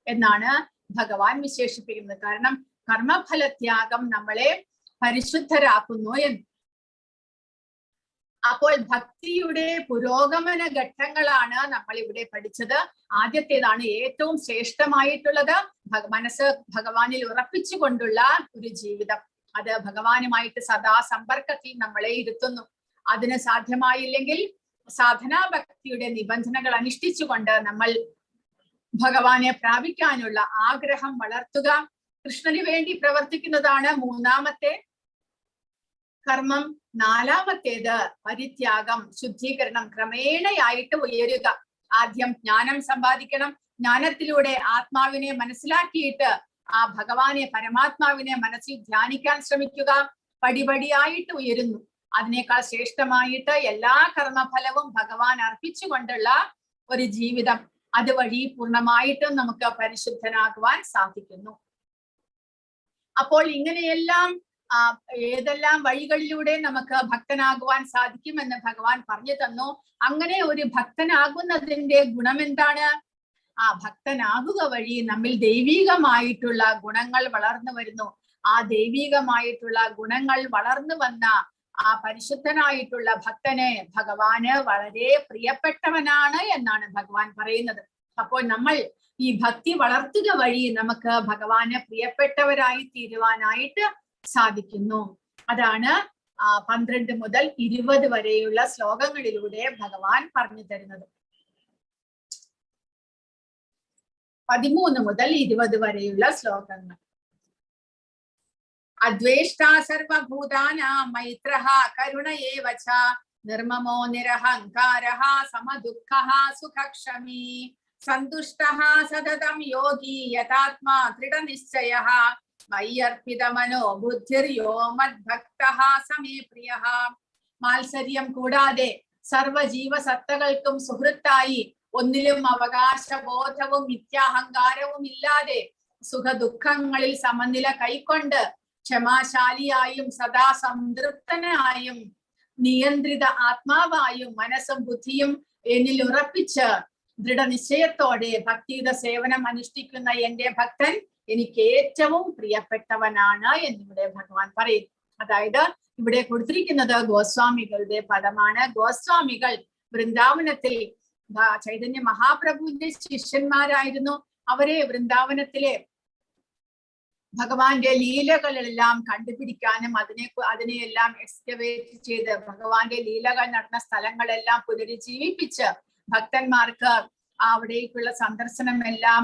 എന്നാണ് ഭഗവാൻ വിശേഷിപ്പിക്കുന്നത്. കാരണം കർമ്മഫലത്യാഗം നമ്മളെ പരിശുദ്ധരാക്കുന്നു എന്ന്. അപ്പോൾ ഭക്തിയുടെ പുരോഗമന ഘട്ടങ്ങളാണ് നമ്മൾ ഇവിടെ പഠിച്ചത്. ആദ്യത്തേതാണ് ഏറ്റവും ശ്രേഷ്ഠമായിട്ടുള്ളത്, മനസ്സ് ഭഗവാനിൽ ഉറപ്പിച്ചുകൊണ്ടുള്ള ഒരു ജീവിതം. അത് ഭഗവാനുമായിട്ട് സദാ സമ്പർക്കത്തിൽ നമ്മളെ ഇരുത്തുന്നു. അതിന് സാധ്യമായില്ലെങ്കിൽ സാധനാഭക്തിയുടെ നിബന്ധനകൾ അനുഷ്ഠിച്ചുകൊണ്ട് നമ്മൾ ഭഗവാനെ പ്രാപിക്കാനുള്ള ആഗ്രഹം വളർത്തുക. കൃഷ്ണന് വേണ്ടി പ്രവർത്തിക്കുന്നതാണ് മൂന്നാമത്തെ കർമ്മം. നാലാമത്തേത് പരിത്യാഗം, ശുദ്ധീകരണം, ക്രമേണയായിട്ട് ഉയരുക. ആദ്യം ജ്ഞാനം സമ്പാദിക്കണം. ജ്ഞാനത്തിലൂടെ ആത്മാവിനെ മനസ്സിലാക്കിയിട്ട് ആ ഭഗവാനെ, പരമാത്മാവിനെ മനസ്സിൽ ധ്യാനിക്കാൻ ശ്രമിക്കുക. പടിപടിയായിട്ട് ഉയരുന്നു. അതിനേക്കാൾ ശ്രേഷ്ഠമായിട്ട് എല്ലാ കർമ്മഫലവും ഭഗവാൻ അർപ്പിച്ചുകൊണ്ടുള്ള ഒരു ജീവിതം. അതുവഴി പൂർണ്ണമായിട്ടും നമുക്ക് പരിശുദ്ധനാകുവാൻ സാധിക്കുന്നു. അപ്പോൾ ഇങ്ങനെയെല്ലാം ഏതെല്ലാം വഴികളിലൂടെ നമുക്ക് ഭക്തനാകുവാൻ സാധിക്കുമെന്ന് ഭഗവാൻ പറഞ്ഞു തന്നു. അങ്ങനെ ഒരു ഭക്തനാകുന്നതിന്റെ ഗുണം എന്താണ്? ആ ഭക്തനാകുക വഴി നമ്മിൽ ദൈവികമായിട്ടുള്ള ഗുണങ്ങൾ വളർന്നു വരുന്നു. ആ ദൈവികമായിട്ടുള്ള ഗുണങ്ങൾ വളർന്നു വന്ന ആ പരിശുദ്ധനായിട്ടുള്ള ഭക്തനെ ഭഗവാന് വളരെ പ്രിയപ്പെട്ടവനാണ് എന്നാണ് ഭഗവാൻ പറയുന്നത്. അപ്പോൾ നമ്മൾ ഈ ഭക്തി വളർത്തുക വഴി നമുക്ക് ഭഗവാന് പ്രിയപ്പെട്ടവരായി തീരുവാനായിട്ട് സാധിക്കുന്നു. അതാണ് 12 മുതൽ 20 വരെയുള്ള ശ്ലോകങ്ങളിലൂടെ ഭഗവാൻ പറഞ്ഞു തരുന്നത്. 13 മുതൽ 20 വരെയുള്ള ശ്ലോകങ്ങൾ. അദ്വേഷ്ടാ സർവഭൂതാനാം മൈത്രഃ കരുണ ഏവ ച നിർമമോ നിരഹങ്കാരഃ സമദുഃഖഃ സുഖക്ഷമീ സന്തുഷ്ടഃ സതതം യോഗി യഥാത്മാ ദൃഢനിശ്ചയഃ മയ്യർപ്പിതമനോ ബുദ്ധിർയോ മദ്ഭക്തഃ സമേ പ്രിയഃ. മാത്സര്യം കൂടാതെ സർവജീവസത്തകൾക്കും സുഹൃത്തായി, ഒന്നിലും അവകാശബോധവും മിഥ്യാഹങ്കാരവും ഇല്ലാതെ സുഖദുഃഖങ്ങളിൽ സമനില കൈക്കൊണ്ട് ക്ഷമാശാലിയായും സദാ സംതൃപ്തനായും നിയന്ത്രിത ആത്മാവായും മനസ്സും ബുദ്ധിയും എന്നിൽ ഉറപ്പിച്ച് ദൃഢനിശ്ചയത്തോടെ ഭക്തിയുത സേവനം അനുഷ്ഠിക്കുന്ന എന്റെ ഭക്തൻ എനിക്ക് ഏറ്റവും പ്രിയപ്പെട്ടവനാണ് എന്നിവിടെ ഭഗവാൻ പറയുന്നു. അതായത് ഇവിടെ കൊടുത്തിരിക്കുന്നത് ഗോസ്വാമികളുടെ പദമാണ്. ഗോസ്വാമികൾ വൃന്ദാവനത്തിൽ ചൈതന്യ മഹാപ്രഭുവിന്റെ ശിഷ്യന്മാരായിരുന്നു. അവരെ വൃന്ദാവനത്തിലെ ഭഗവാന്റെ ലീലകളെല്ലാം കണ്ടുപിടിക്കാനും അതിനെയെല്ലാം എക്സ്കവേറ്റ് ചെയ്ത് ഭഗവാന്റെ ലീലകൾ നടന്ന സ്ഥലങ്ങളെല്ലാം പുനരുജ്ജീവിപ്പിച്ച് ഭക്തന്മാർക്ക് അവിടേക്കുള്ള സന്ദർശനം എല്ലാം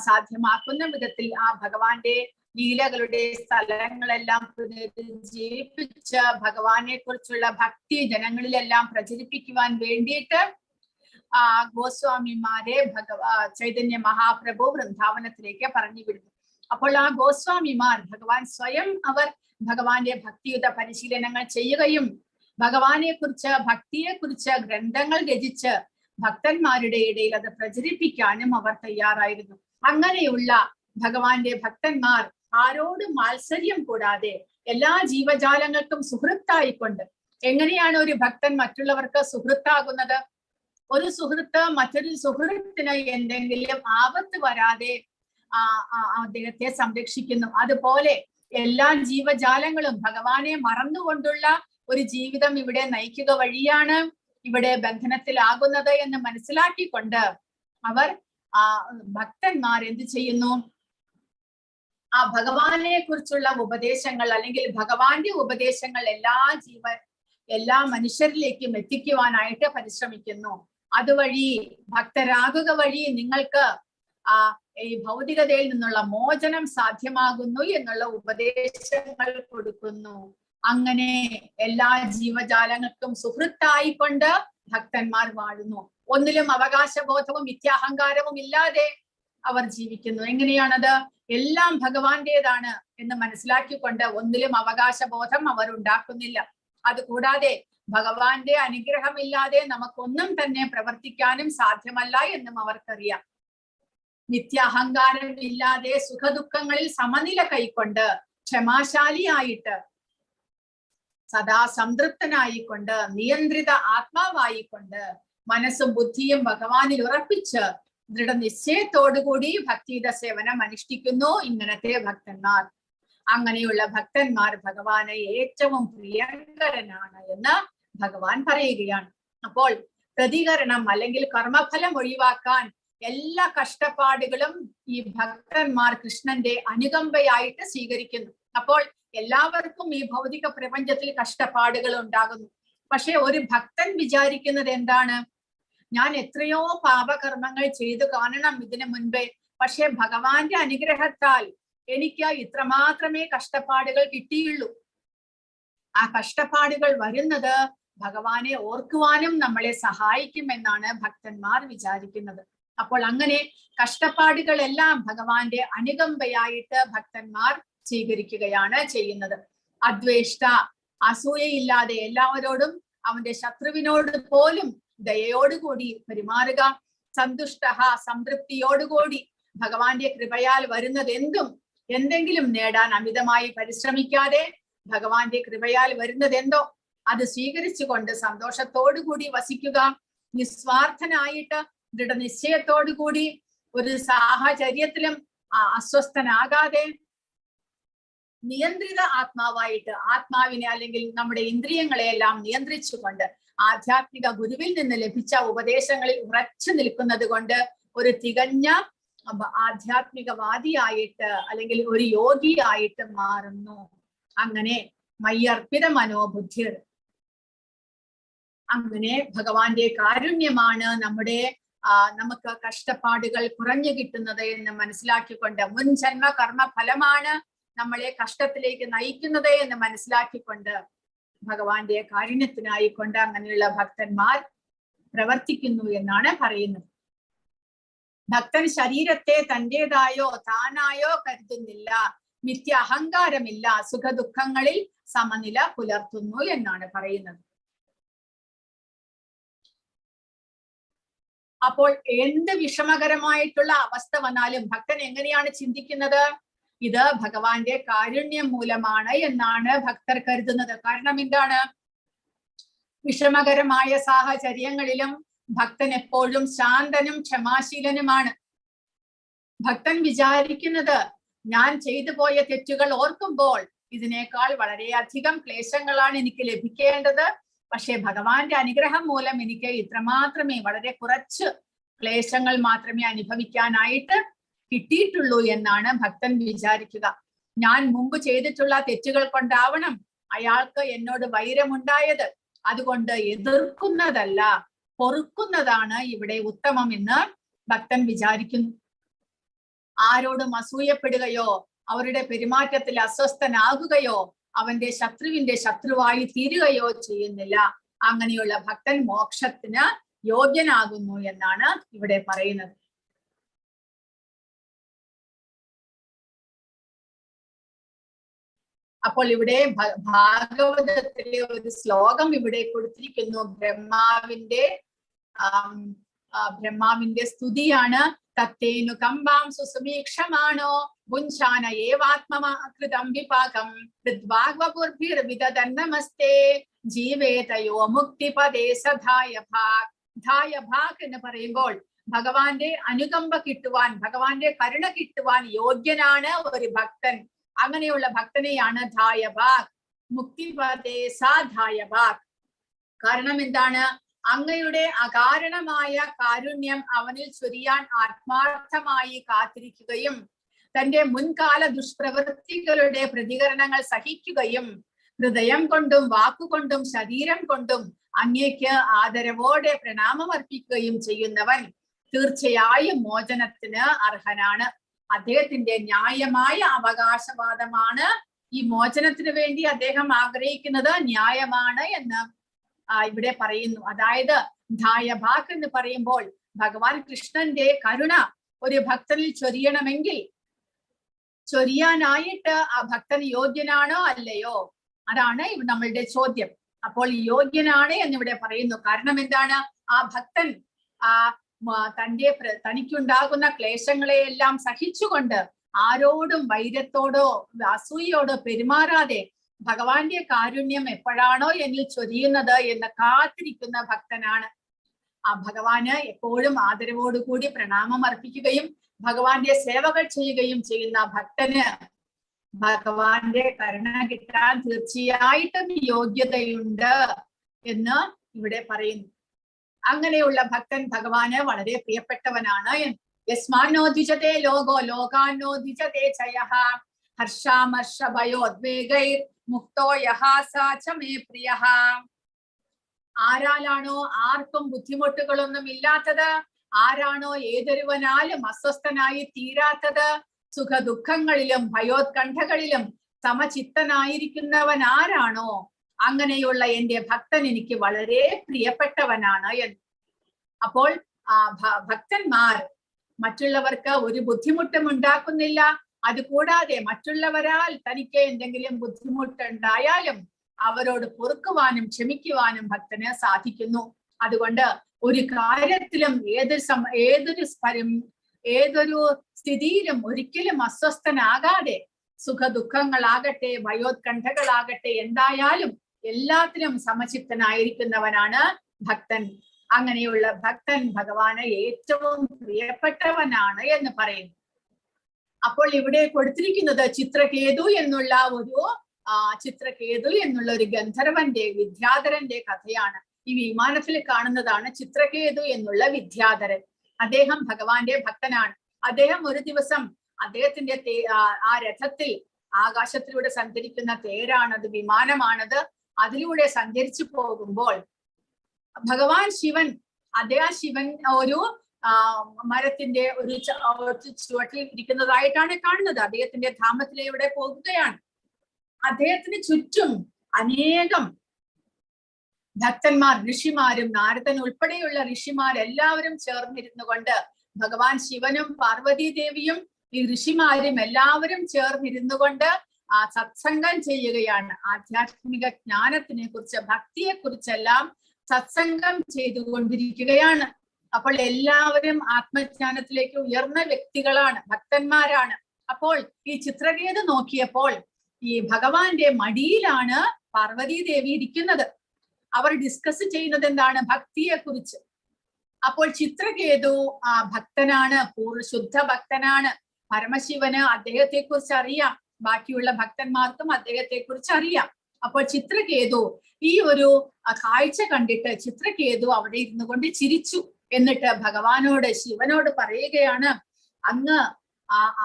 സാധ്യമാക്കുന്ന വിധത്തിൽ ആ ഭഗവാന്റെ ലീലകളുടെ സ്ഥലങ്ങളെല്ലാം പുനരുജ്ജീവിപ്പിച്ച് ഭഗവാനെ കുറിച്ചുള്ള ഭക്തി ജനങ്ങളിലെല്ലാം പ്രചരിപ്പിക്കുവാൻ വേണ്ടിയിട്ട് ഗോസ്വാമിമാരെ ചൈതന്യ മഹാപ്രഭു വൃന്ദാവനത്തിലേക്ക് പറഞ്ഞു വിടുന്നു. അപ്പോൾ ആ ഗോസ്വാമിമാർ ഭഗവാൻ അവർ ഭഗവാന്റെ ഭക്തിയുത പരിശീലനങ്ങൾ ചെയ്യുകയും ഭഗവാനെ കുറിച്ച്, ഭക്തിയെ കുറിച്ച് ഗ്രന്ഥങ്ങൾ രചിച്ച് ഭക്തന്മാരുടെ ഇടയിൽ അത് പ്രചരിപ്പിക്കാനും അവർ തയ്യാറായിരുന്നു. അങ്ങനെയുള്ള ഭഗവാന്റെ ഭക്തന്മാർ ആരോടും മാത്സര്യം കൂടാതെ എല്ലാ ജീവജാലങ്ങൾക്കും സുഹൃത്തായിക്കൊണ്ട്, എങ്ങനെയാണ് ഒരു ഭക്തൻ മറ്റുള്ളവർക്ക് സുഹൃത്താകുന്നത്? ഒരു സുഹൃത്ത് മറ്റൊരു സുഹൃത്തിന് എന്തെങ്കിലും ആപത്ത് വരാതെ അദ്ദേഹത്തെ സംരക്ഷിക്കുന്നു. അതുപോലെ എല്ലാ ജീവജാലങ്ങളും ഭഗവാനെ മറന്നുകൊണ്ടുള്ള ഒരു ജീവിതം ഇവിടെ നയിക്കുക വഴിയാണ് ഇവിടെ ബന്ധനത്തിലാകുന്നത് എന്ന് മനസ്സിലാക്കിക്കൊണ്ട് അവർ ഭക്തന്മാർ എന്ത് ചെയ്യുന്നു? ആ ഭഗവാനെ കുറിച്ചുള്ള ഉപദേശങ്ങൾ അല്ലെങ്കിൽ ഭഗവാന്റെ ഉപദേശങ്ങൾ എല്ലാ മനുഷ്യരിലേക്കും എത്തിക്കുവാനായിട്ട് പരിശ്രമിക്കുന്നു. അതുവഴി ഭക്തരാകുക വഴി നിങ്ങൾക്ക് ഈ ഭൗതികതയിൽ നിന്നുള്ള മോചനം സാധ്യമാകുന്നു എന്നുള്ള ഉപദേശങ്ങൾ കൊടുക്കുന്നു. അങ്ങനെ എല്ലാ ജീവജാലങ്ങൾക്കും സുഹൃത്തായിക്കൊണ്ട് ഭക്തന്മാർ വാഴുന്നു. ഒന്നിലും അവകാശബോധവും മിഥ്യാഹങ്കാരവും ഇല്ലാതെ അവർ ജീവിക്കുന്നു. എങ്ങനെയാണത്? എല്ലാം ഭഗവാന്റേതാണ് എന്ന് മനസ്സിലാക്കിക്കൊണ്ട് ഒന്നിലും അവകാശബോധം അവർ ഉണ്ടാക്കുന്നില്ല. അതുകൂടാതെ ഭഗവാന്റെ അനുഗ്രഹമില്ലാതെ നമുക്കൊന്നും തന്നെ പ്രവർത്തിക്കാനും സാധ്യമല്ല എന്നും അവർക്കറിയാം. മിഥ്യാഹങ്കാരം ഇല്ലാതെ സുഖദുഃഖങ്ങളിൽ സമനില കൈക്കൊണ്ട് ക്ഷമാശാലിയായിട്ട് സദാ സംതൃപ്തനായിക്കൊണ്ട് നിയന്ത്രിത ആത്മാവായിക്കൊണ്ട് മനസ്സും ബുദ്ധിയും ഭഗവാനിൽ ഉറപ്പിച്ച് ദൃഢനിശ്ചയത്തോടുകൂടി ഭക്തിയുടെ സേവനം അനുഷ്ഠിക്കുന്നു ഇങ്ങനത്തെ ഭക്തന്മാർ. അങ്ങനെയുള്ള ഭക്തന്മാർ ഭഗവാന് ഏറ്റവും പ്രിയങ്കരനാണ് എന്ന് ഭഗവാൻ പറയുകയാണ്. അപ്പോൾ പ്രതികരണം അല്ലെങ്കിൽ കർമ്മഫലം ഒഴിവാക്കാൻ എല്ലാ കഷ്ടപ്പാടുകളും ഈ ഭക്തന്മാർ കൃഷ്ണന്റെ അനുകമ്പയായിട്ട് സ്വീകരിക്കുന്നു. അപ്പോൾ എല്ലാവർക്കും ഈ ഭൗതിക പ്രപഞ്ചത്തിൽ കഷ്ടപ്പാടുകൾ ഉണ്ടാകുന്നു. പക്ഷെ ഒരു ഭക്തൻ വിചാരിക്കുന്നത് എന്താണ്? ഞാൻ എത്രയോ പാപകർമ്മങ്ങൾ ചെയ്തു കാണണം ഇതിനു മുൻപേ, പക്ഷെ ഭഗവാന്റെ അനുഗ്രഹത്താൽ എനിക്ക് ഇത്രമാത്രമേ കഷ്ടപ്പാടുകൾ കിട്ടിയുള്ളൂ. ആ കഷ്ടപ്പാടുകൾ വരുന്നത് ഭഗവാനെ ഓർക്കുവാനും നമ്മളെ സഹായിക്കുമെന്നാണ് ഭക്തന്മാർ വിചാരിക്കുന്നത്. അപ്പോൾ അങ്ങനെ കഷ്ടപ്പാടുകളെല്ലാം ഭഗവാന്റെ അനുകമ്പയായിട്ട് ഭക്തന്മാർ സ്വീകരിക്കുകയാണ് ചെയ്യുന്നത്. അദ്വേഷ്ട, അസൂയയില്ലാതെ എല്ലാവരോടും അവന്റെ ശത്രുവിനോട് പോലും ദയയോടുകൂടി പെരുമാറുക. സന്തുഷ്ട, സംതൃപ്തിയോടുകൂടി ഭഗവാന്റെ കൃപയാൽ വരുന്നത് എന്തെങ്കിലും നേടാൻ അമിതമായി പരിശ്രമിക്കാതെ ഭഗവാന്റെ കൃപയാൽ വരുന്നത് എന്തോ അത് സ്വീകരിച്ചുകൊണ്ട് സന്തോഷത്തോടുകൂടി വസിക്കുക. നിസ്വാർത്ഥനായിട്ട് ദൃഢനിശ്ചയത്തോടുകൂടി ഒരു സാഹചര്യത്തിലും അസ്വസ്ഥനാകാതെ നിയന്ത്രിത ആത്മാവായിട്ട് ആത്മാവിനെ അല്ലെങ്കിൽ നമ്മുടെ ഇന്ദ്രിയങ്ങളെയെല്ലാം നിയന്ത്രിച്ചുകൊണ്ട് ആധ്യാത്മിക ഗുരുവിൽ നിന്ന് ലഭിച്ച ഉപദേശങ്ങളിൽ ഉറച്ചു നിൽക്കുന്നത് കൊണ്ട് ഒരു തികഞ്ഞ ആധ്യാത്മികവാദിയായിട്ട് അല്ലെങ്കിൽ ഒരു യോഗിയായിട്ട് മാറുന്നു. അങ്ങനെ മയ്യർപ്പിത മനോബുദ്ധി, അങ്ങനെ ഭഗവാന്റെ കാരുണ്യമാണ് നമുക്ക് കഷ്ടപ്പാടുകൾ കുറഞ്ഞു കിട്ടുന്നത് എന്ന് മനസ്സിലാക്കിക്കൊണ്ട്, മുൻ ജന്മ കർമ്മ ഫലമാണ് നമ്മളെ കഷ്ടത്തിലേക്ക് നയിക്കുന്നത് എന്ന് മനസ്സിലാക്കിക്കൊണ്ട് ഭഗവാന്റെ കാരുണ്യത്തിനായിക്കൊണ്ട് അങ്ങനെയുള്ള ഭക്തന്മാർ പ്രവർത്തിക്കുന്നു എന്നാണ് പറയുന്നത്. ഭക്തൻ ശരീരത്തെ തന്റേതായോ താനായോ കരുതുന്നില്ല, മിഥ്യ അഹങ്കാരമില്ല, സുഖദുഃഖങ്ങളിൽ സമനില പുലർത്തുന്നു എന്നാണ് പറയുന്നത്. അപ്പോൾ എന്ത് വിഷമകരമായിട്ടുള്ള അവസ്ഥ വന്നാലും ഭക്തൻ എങ്ങനെയാണ് ചിന്തിക്കുന്നത്? ഇത് ഭഗവാന്റെ കാരുണ്യം മൂലമാണ് എന്നാണ് ഭക്തർ കരുതുന്നത്. കാരണം എന്താണ്? വിഷമകരമായ സാഹചര്യങ്ങളിലും ഭക്തൻ എപ്പോഴും ശാന്തനും ക്ഷമാശീലനുമാണ്. ഭക്തൻ വിചാരിക്കുന്നത്, ഞാൻ ചെയ്തു പോയ തെറ്റുകൾ ഓർക്കുമ്പോൾ ഇതിനേക്കാൾ വളരെയധികം ക്ലേശങ്ങളാണ് എനിക്ക് ലഭിക്കേണ്ടത്, പക്ഷെ ഭഗവാന്റെ അനുഗ്രഹം മൂലം എനിക്ക് ഇത്രമാത്രമേ, വളരെ കുറച്ച് ക്ലേശങ്ങൾ മാത്രമേ അനുഭവിക്കാനായിട്ട് കിട്ടിയിട്ടുള്ളൂ എന്നാണ് ഭക്തൻ വിചാരിക്കുക. ഞാൻ മുമ്പ് ചെയ്തിട്ടുള്ള തെറ്റുകൾ കൊണ്ടാവണം അയാൾക്ക് എന്നോട് വൈരമുണ്ടായത്, അതുകൊണ്ട് എതിർക്കുന്നതല്ല പൊറുക്കുന്നതാണ് ഇവിടെ ഉത്തമം എന്ന് ഭക്തൻ വിചാരിക്കുന്നു. ആരോടും അസൂയപ്പെടുകയോ അവരുടെ പെരുമാറ്റത്തിൽ അസ്വസ്ഥനാകുകയോ അവന്റെ ശത്രുവിന്റെ ശത്രുവായി തീരുകയോ ചെയ്യുന്നില്ല. അങ്ങനെയുള്ള ഭക്തൻ മോക്ഷത്തിന് യോഗ്യനാകുന്നു എന്നാണ് ഇവിടെ പറയുന്നത്. അപ്പോൾ ഇവിടെ ഭാഗവതത്തിലെ ഒരു ശ്ലോകം ഇവിടെ കൊടുത്തിരിക്കുന്നു. ബ്രഹ്മാവിന്റെ സ്തുതിയാണ്. തത്തേനു കമ്പാം സുസുമീക്ഷമാണോ ഭുഞ്ചാന ഏവാത്മകൃതം വിപാകം നമസ്തേ ജീവേതയോ മുക്തിപദേ സധായ ഭാഗ്. ധായ ഭാഗ് എന്ന് പറയുമ്പോൾ ഭഗവാന്റെ അനുകമ്പ കിട്ടുവാൻ, ഭഗവാന്റെ കരുണ കിട്ടുവാൻ യോഗ്യനാണ് ഒരു ഭക്തൻ. അങ്ങനെയുള്ള ഭക്തനെയാണ് ധായഭാഗ്, മുക്തിപദേ സാ ധായഭാഗ്. കാരണം എന്താണ്? അങ്ങയുടെ അകാരണമായ കാരുണ്യം അവനിൽ ചൊരിയാൻ ആത്മാർത്ഥമായി കാത്തിരിക്കുകയും തന്റെ മുൻകാല ദുഷ്പ്രവൃത്തികളുടെ പ്രതികരണങ്ങൾ സഹിക്കുകയും ഹൃദയം കൊണ്ടും വാക്കുകൊണ്ടും ശരീരം കൊണ്ടും അങ്ങേക്ക് ആദരവോടെ പ്രണാമം അർപ്പിക്കുകയും ചെയ്യുന്നവൻ തീർച്ചയായും മോചനത്തിന് അർഹനാണ്. അദ്ദേഹത്തിന്റെ ന്യായമായ അവകാശവാദമാണ് ഈ മോചനത്തിന് വേണ്ടി അദ്ദേഹം ആഗ്രഹിക്കുന്നത് ന്യായമാണ് എന്ന് ഇവിടെ പറയുന്നു. അതായത് ധായഭാഗ് എന്ന് പറയുമ്പോൾ ഭഗവാൻ കൃഷ്ണന്റെ കരുണ ഒരു ഭക്തനിൽ ചൊരിയണമെങ്കിൽ ചൊരിയാനായിട്ട് ആ ഭക്തൻ യോഗ്യനാണോ അല്ലയോ? അതാണ് നമ്മളുടെ ചോദ്യം. അപ്പോൾ യോഗ്യനാണ് എന്നിവിടെ പറയുന്നു. കാരണം എന്താണ്? ആ ഭക്തൻ തനിക്കുണ്ടാകുന്ന ക്ലേശങ്ങളെയെല്ലാം സഹിച്ചുകൊണ്ട് ആരോടും വൈരത്തോടോ അസൂയോടോ പെരുമാറാതെ ഭഗവാന്റെ കാരുണ്യം എപ്പോഴാണോ എന്നിൽ ചൊരിയുന്നത് എന്ന് കാത്തിരിക്കുന്ന ഭക്തനാണ്. ആ ഭഗവാന് എപ്പോഴും ആദരവോടുകൂടി പ്രണാമം അർപ്പിക്കുകയും ഭഗവാന്റെ സേവകൾ ചെയ്യുകയും ചെയ്യുന്ന ഭക്തന് ഭഗവാന്റെ കരുണ കിട്ടാൻ തീർച്ചയായിട്ടും യോഗ്യതയുണ്ട് എന്ന് ഇവിടെ പറയുന്നു. അങ്ങനെയുള്ള ഭക്തൻ ഭഗവാന് വളരെ പ്രിയപ്പെട്ടവനാണ്. യസ്മാനോദ്വിജതേ ലോകോ ലോകാനോദ്വിജതേ ചയഃ ഹർഷാമർഷഭയോദ്വേഗൈർ മുക്തോ യഃ സാ ച മേ പ്രിയഃ. ആരാലാണോ ആർക്കും ബുദ്ധിമുട്ടുകളൊന്നും ഇല്ലാത്തത്, ആരാണോ ഏതൊരുവനാലും അസ്വസ്ഥനായി തീരാത്തത്, സുഖദുഃഖങ്ങളിലും ഭയോത്കണ്ഠകളിലും സമചിത്തനായിരിക്കുന്നവൻ ആരാണോ, അങ്ങനെയുള്ള എന്റെ ഭക്തൻ എനിക്ക് വളരെ പ്രിയപ്പെട്ടവനാണ് എന്ന്. അപ്പോൾ ഭക്തന്മാർ മറ്റുള്ളവർക്ക് ഒരു ബുദ്ധിമുട്ടും ഉണ്ടാക്കുന്നില്ല. അതുകൂടാതെ മറ്റുള്ളവരാൽ തനിക്ക് എന്തെങ്കിലും ബുദ്ധിമുട്ടുണ്ടായാലും അവരോട് പൊറുക്കുവാനും ക്ഷമിക്കുവാനും ഭക്തന് സാധിക്കുന്നു. അതുകൊണ്ട് ഒരു കാര്യത്തിലും ഏതൊരു സ്ഥിതിയിലും ഒരിക്കലും അസ്വസ്ഥനാകാതെ സുഖദുഃഖങ്ങളാകട്ടെ ഭയോത്കണ്ഠകളാകട്ടെ എന്തായാലും എല്ലാത്തിലും സമചിത്തനായിരിക്കുന്നവനാണ് ഭക്തൻ. അങ്ങനെയുള്ള ഭക്തൻ ഭഗവാന് ഏറ്റവും പ്രിയപ്പെട്ടവനാണ് എന്ന് പറയുന്നു. അപ്പോൾ ഇവിടെ കൊടുത്തിരിക്കുന്നത് ചിത്രകേതു എന്നുള്ള ഒരു ഗന്ധർവന്റെ വിദ്യാധരന്റെ കഥയാണ്. ഈ വിമാനത്തിൽ കാണുന്നതാണ് ചിത്രകേതു എന്നുള്ള വിദ്യാധരൻ. അദ്ദേഹം ഭഗവാന്റെ ഭക്തനാണ്. അദ്ദേഹം ഒരു ദിവസം അദ്ദേഹത്തിന്റെ ആ രഥത്തിൽ ആകാശത്തിലൂടെ സഞ്ചരിക്കുന്ന തേരാണത്, വിമാനമാണത്. അതിലൂടെ സഞ്ചരിച്ചു പോകുമ്പോൾ ഭഗവാൻ ശിവൻ, ശിവൻ ഒരു മരത്തിന്റെ ഒരു ചുവട്ടിൽ ഇരിക്കുന്നതായിട്ടാണ് കാണുന്നത്. അദ്ദേഹത്തിന്റെ ധാമത്തിലൂടെ പോകുകയാണ്. അദ്ദേഹത്തിന് ചുറ്റും അനേകം ഭക്തന്മാർ, ഋഷിമാരും നാരദൻ ഉൾപ്പെടെയുള്ള ഋഷിമാരെല്ലാവരും ചേർന്നിരുന്നു കൊണ്ട് ഭഗവാൻ ശിവനും പാർവതി ദേവിയും ഈ ഋഷിമാരും എല്ലാവരും ചേർന്നിരുന്നു കൊണ്ട് ആ സത്സംഗം ചെയ്യുകയാണ്. ആധ്യാത്മിക ജ്ഞാനത്തിനെ കുറിച്ച്, ഭക്തിയെ കുറിച്ചെല്ലാം സത്സംഗം ചെയ്തുകൊണ്ടിരിക്കുകയാണ്. അപ്പോൾ എല്ലാവരും ആത്മജ്ഞാനത്തിലേക്ക് ഉയർന്ന വ്യക്തികളാണ്, ഭക്തന്മാരാണ്. അപ്പോൾ ഈ ചിത്രകേതു നോക്കിയപ്പോൾ ഈ ഭഗവാന്റെ മടിയിലാണ് പാർവതി ദേവി ഇരിക്കുന്നത്. അവർ ഡിസ്കസ് ചെയ്യുന്നത് എന്താണ്? ഭക്തിയെ കുറിച്ച്. അപ്പോൾ ചിത്രകേതു ഭക്തനാണ്, ശുദ്ധ ഭക്തനാണ്. പരമശിവന് അദ്ദേഹത്തെ കുറിച്ച് അറിയാം, ബാക്കിയുള്ള ഭക്തന്മാർക്കും അദ്ദേഹത്തെ കുറിച്ച് അറിയാം. അപ്പോൾ ചിത്രകേതു ഈ ഒരു കാഴ്ച കണ്ടിട്ട് ചിത്രകേതു അവിടെ ഇരുന്നു കൊണ്ട് ചിരിച്ചു. എന്നിട്ട് ഭഗവാനോട്, ശിവനോട് പറയുകയാണ്, അങ്ങ്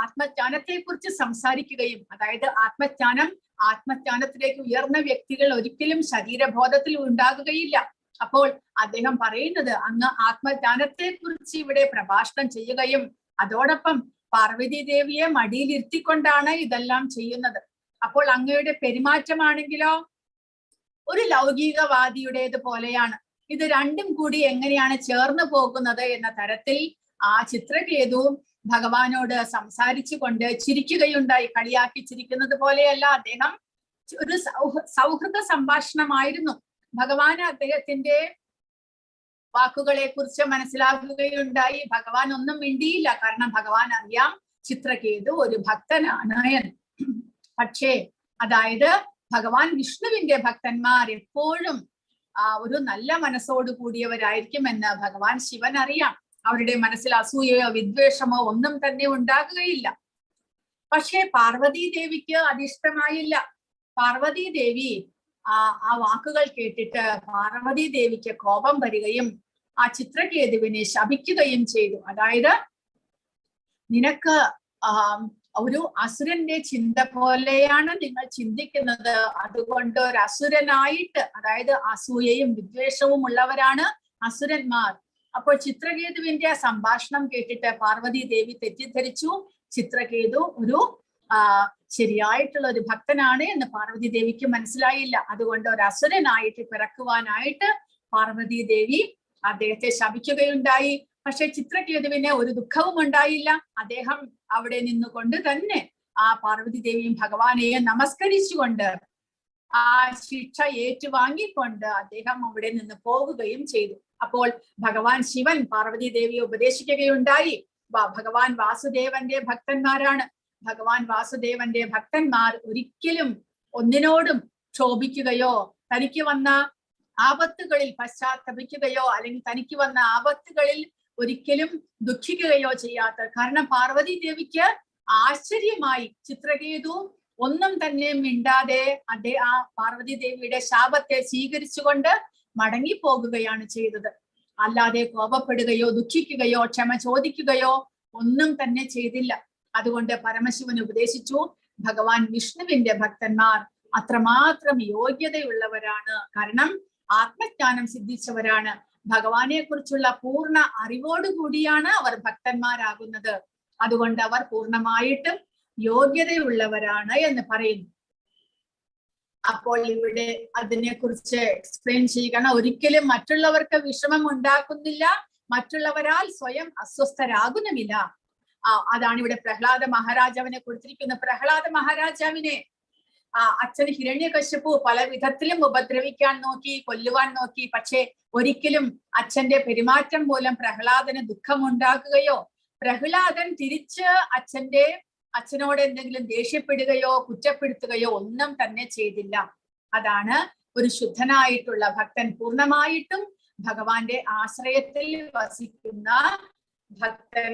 ആത്മജ്ഞാനത്തെ കുറിച്ച് സംസാരിക്കുകയും, അതായത് ആത്മജ്ഞാനത്തിലേക്ക് ഉയർന്ന വ്യക്തികൾ ഒരിക്കലും ശരീരബോധത്തിൽ ഉണ്ടാകുകയില്ല. അപ്പോൾ അദ്ദേഹം പറയുന്നത്, അങ്ങ് ആത്മജ്ഞാനത്തെ കുറിച്ച് ഇവിടെ പ്രഭാഷണം ചെയ്യുകയും അതോടൊപ്പം പാർവതി ദേവിയെ മടിയിലിരുത്തിക്കൊണ്ടാണ് ഇതെല്ലാം ചെയ്യുന്നത്. അപ്പോൾ അങ്ങയുടെ പെരുമാറ്റമാണെങ്കിലോ ഒരു ലൗകികവാദിയുടേത് പോലെയാണ്. ഇത് രണ്ടും കൂടി എങ്ങനെയാണ് ചേർന്ന് പോകുന്നത് എന്ന തരത്തിൽ ആ ചിത്രകേതു ഭഗവാനോട് സംസാരിച്ചു കൊണ്ട് ചിരിക്കുകയുണ്ടായി. കളിയാക്കി ചിരിക്കുന്നത് പോലെയല്ല, അദ്ദേഹം ഒരു സൗഹൃദ സംഭാഷണമായിരുന്നു. ഭഗവാൻ അദ്ദേഹത്തിന്റെ വാക്കുകളെ കുറിച്ച് മനസ്സിലാക്കുകയുണ്ടായി. ഭഗവാൻ ഒന്നും മിണ്ടിയില്ല, കാരണം ഭഗവാൻ അറിയാം ചിത്രകേതു ഒരു ഭക്തനാണ് എന്ന്. പക്ഷേ അതായത് ഭഗവാൻ വിഷ്ണുവിന്റെ ഭക്തന്മാർ എപ്പോഴും ഒരു നല്ല മനസ്സോടു കൂടിയവരായിരിക്കുമെന്ന് ഭഗവാൻ ശിവൻ അറിയാം. അവരുടെ മനസ്സിൽ അസൂയയോ വിദ്വേഷമോ ഒന്നും തന്നെ ഉണ്ടാകുകയില്ല. പക്ഷേ പാർവതി ദേവിക്ക് അതിഷ്ടമായില്ല. പാർവതി ദേവി ആ വാക്കുകൾ കേട്ടിട്ട് പാർവതി ദേവിക്ക് കോപം വരികയും ആ ചിത്രകേതുവിനെ ശപിക്കുകയും ചെയ്തു. അതായത്, നിനക്ക് ഒരു അസുരന്റെ ചിന്ത പോലെയാണ് നിങ്ങൾ ചിന്തിക്കുന്നത്. അതുകൊണ്ട് ഒരു അസുരനായിട്ട്, അതായത് അസൂയയും വിദ്വേഷവും ഉള്ളവരാണ് അസുരന്മാർ. അപ്പോൾ ചിത്രകേതുവിന്റെ ആ സംഭാഷണം കേട്ടിട്ട് പാർവതി ദേവി തെറ്റിദ്ധരിച്ചു ചിത്രകേതു ഒരു ശരിയായിട്ടുള്ള ഒരു ഭക്തനാണ് എന്ന് പാർവതി ദേവിക്ക് മനസ്സിലായില്ല. അതുകൊണ്ട് ഒരു അസുരനായിട്ട് പിറക്കുവാനായിട്ട് പാർവതി ദേവി അദ്ദേഹത്തെ ശപിക്കുകയുണ്ടായി. പക്ഷെ ചിത്രകേതുവിന് ഒരു ദുഃഖവും ഉണ്ടായില്ല. അദ്ദേഹം അവിടെ നിന്നുകൊണ്ട് തന്നെ ആ പാർവതി ദേവിയും ഭഗവാനെയും നമസ്കരിച്ചുകൊണ്ട് ആ ശിക്ഷ ഏറ്റുവാങ്ങിക്കൊണ്ട് അദ്ദേഹം അവിടെ നിന്ന് പോവുകയും ചെയ്തു. അപ്പോൾ ഭഗവാൻ ശിവൻ പാർവതി ദേവിയെ ഉപദേശിക്കുകയുണ്ടായി. ഭഗവാൻ വാസുദേവന്റെ ഭക്തന്മാരാണ്. ഭഗവാൻ വാസുദേവന്റെ ഭക്തന്മാർ ഒരിക്കലും ഒന്നിനോടും ക്ഷോഭിക്കുകയോ തനിക്ക് വന്ന ആപത്തുകളിൽ പശ്ചാത്തപിക്കുകയോ അല്ലെങ്കിൽ തനിക്ക് വന്ന ആപത്തുകളിൽ ഒരിക്കലും ദുഃഖിക്കുകയോ ചെയ്യാത്ത. കാരണം പാർവതി ദേവിക്ക് ആശ്ചര്യമായി. ചിത്രകേതു ഒന്നും തന്നെ മിണ്ടാതെ ആ പാർവതി ദേവിയുടെ ശാപത്തെ സ്വീകരിച്ചുകൊണ്ട് മടങ്ങിപ്പോകുകയാണ് ചെയ്തത്. അല്ലാതെ കോപപ്പെടുകയോ ദുഃഖിക്കുകയോ ക്ഷമ ചോദിക്കുകയോ ഒന്നും തന്നെ ചെയ്തില്ല. അതുകൊണ്ട് പരമശിവൻ ഉപദേശിച്ചു, ഭഗവാൻ വിഷ്ണുവിന്റെ ഭക്തന്മാർ അത്രമാത്രം യോഗ്യതയുള്ളവരാണ്. കാരണം ആത്മജ്ഞാനം സിദ്ധിച്ചവരാണ്. ഭഗവാനെ കുറിച്ചുള്ള പൂർണ്ണ അറിവോടുകൂടിയാണ് അവർ ഭക്തന്മാരാകുന്നത്. അതുകൊണ്ട് അവർ പൂർണ്ണമായിട്ടും യോഗ്യതയുള്ളവരാണ് എന്ന് പറയുന്നു. അപ്പോൾ ഇവിടെ അതിനെ കുറിച്ച് എക്സ്പ്ലെയിൻ ചെയ്യുകയാണ്. ഒരിക്കലും മറ്റുള്ളവർക്ക് വിഷമം ഉണ്ടാക്കുന്നില്ല, മറ്റുള്ളവരാൽ സ്വയം അസ്വസ്ഥരാകുന്നുമില്ല. അതാണ് ഇവിടെ പ്രഹ്ലാദ മഹാരാജാവിനെ കൊടുത്തിരിക്കുന്നത്. പ്രഹ്ലാദ മഹാരാജാവിനെ അച്ഛൻ ഹിരണ്യകശിപു പല വിധത്തിലും ഉപദ്രവിക്കാൻ നോക്കി, കൊല്ലുവാൻ നോക്കി. പക്ഷെ ഒരിക്കലും അച്ഛന്റെ പെരുമാറ്റം മൂലം പ്രഹ്ലാദന് ദുഃഖമുണ്ടാക്കുകയോ പ്രഹ്ലാദൻ തിരിച്ച് അച്ഛനോട് എന്തെങ്കിലും ദേഷ്യപ്പെടുകയോ കുറ്റപ്പെടുത്തുകയോ ഒന്നും തന്നെ ചെയ്തില്ല. അതാണ് ഒരു ശുദ്ധനായിട്ടുള്ള ഭക്തൻ, പൂർണ്ണമായിട്ടും ഭഗവാന്റെ ആശ്രയത്തിൽ വസിക്കുന്ന ഭക്തൻ.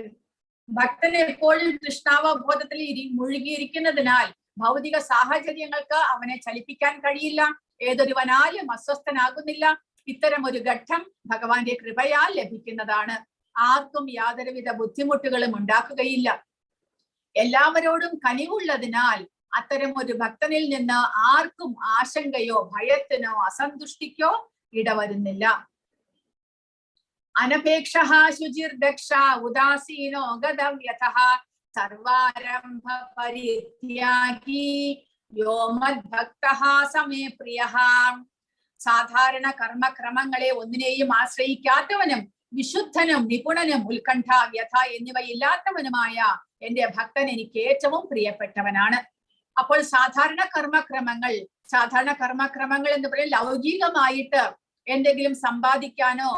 ഭക്തൻ എപ്പോഴും കൃഷ്ണാവബോധത്തിൽ മുഴുകിയിരിക്കുന്നതിനാൽ ഭൗതിക സാഹചര്യങ്ങൾക്ക് അവനെ ചലിപ്പിക്കാൻ കഴിയില്ല. ഏതൊരുവനാലും അസ്വസ്ഥനാകുന്നില്ല. ഇത്തരം ഒരു ഘട്ടം ഭഗവാന്റെ കൃപയാൽ ലഭിക്കുന്നതാണ്. ആർക്കും യാതൊരുവിധ ബുദ്ധിമുട്ടുകളും ഉണ്ടാക്കുകയില്ല. എല്ലാവരോടും കനിവുള്ളതിനാൽ അത്തരം ഒരു ഭക്തനിൽ നിന്ന് ആർക്കും ആശങ്കയോ ഭയത്തിനോ അസന്തുഷ്ടിക്കോ ഇടവരുന്നില്ല. അനപേക്ഷ ശുചിർദക്ഷ ഉദാസീനോ ഗതവ്യഥഃ സർവാരംഭ പരിത്യാഗി യോ മദ്ഭക്തഃ സമേ പ്രിയഃ. സാധാരണ കർമ്മക്രമങ്ങളെ ഒന്നിനെയും ആശ്രയിക്കാത്തവനും വിശുദ്ധനും നിപുണനും ഉത്കണ്ഠ വ്യഥ എന്നിവയില്ലാത്തവനുമായ എന്റെ ഭക്തൻ എനിക്ക് ഏറ്റവും പ്രിയപ്പെട്ടവനാണ്. അപ്പോൾ സാധാരണ കർമ്മക്രമങ്ങൾ എന്ന് പറയുന്നത് ലൗകികമായിട്ട് എന്തെങ്കിലും സമ്പാദിക്കാനോ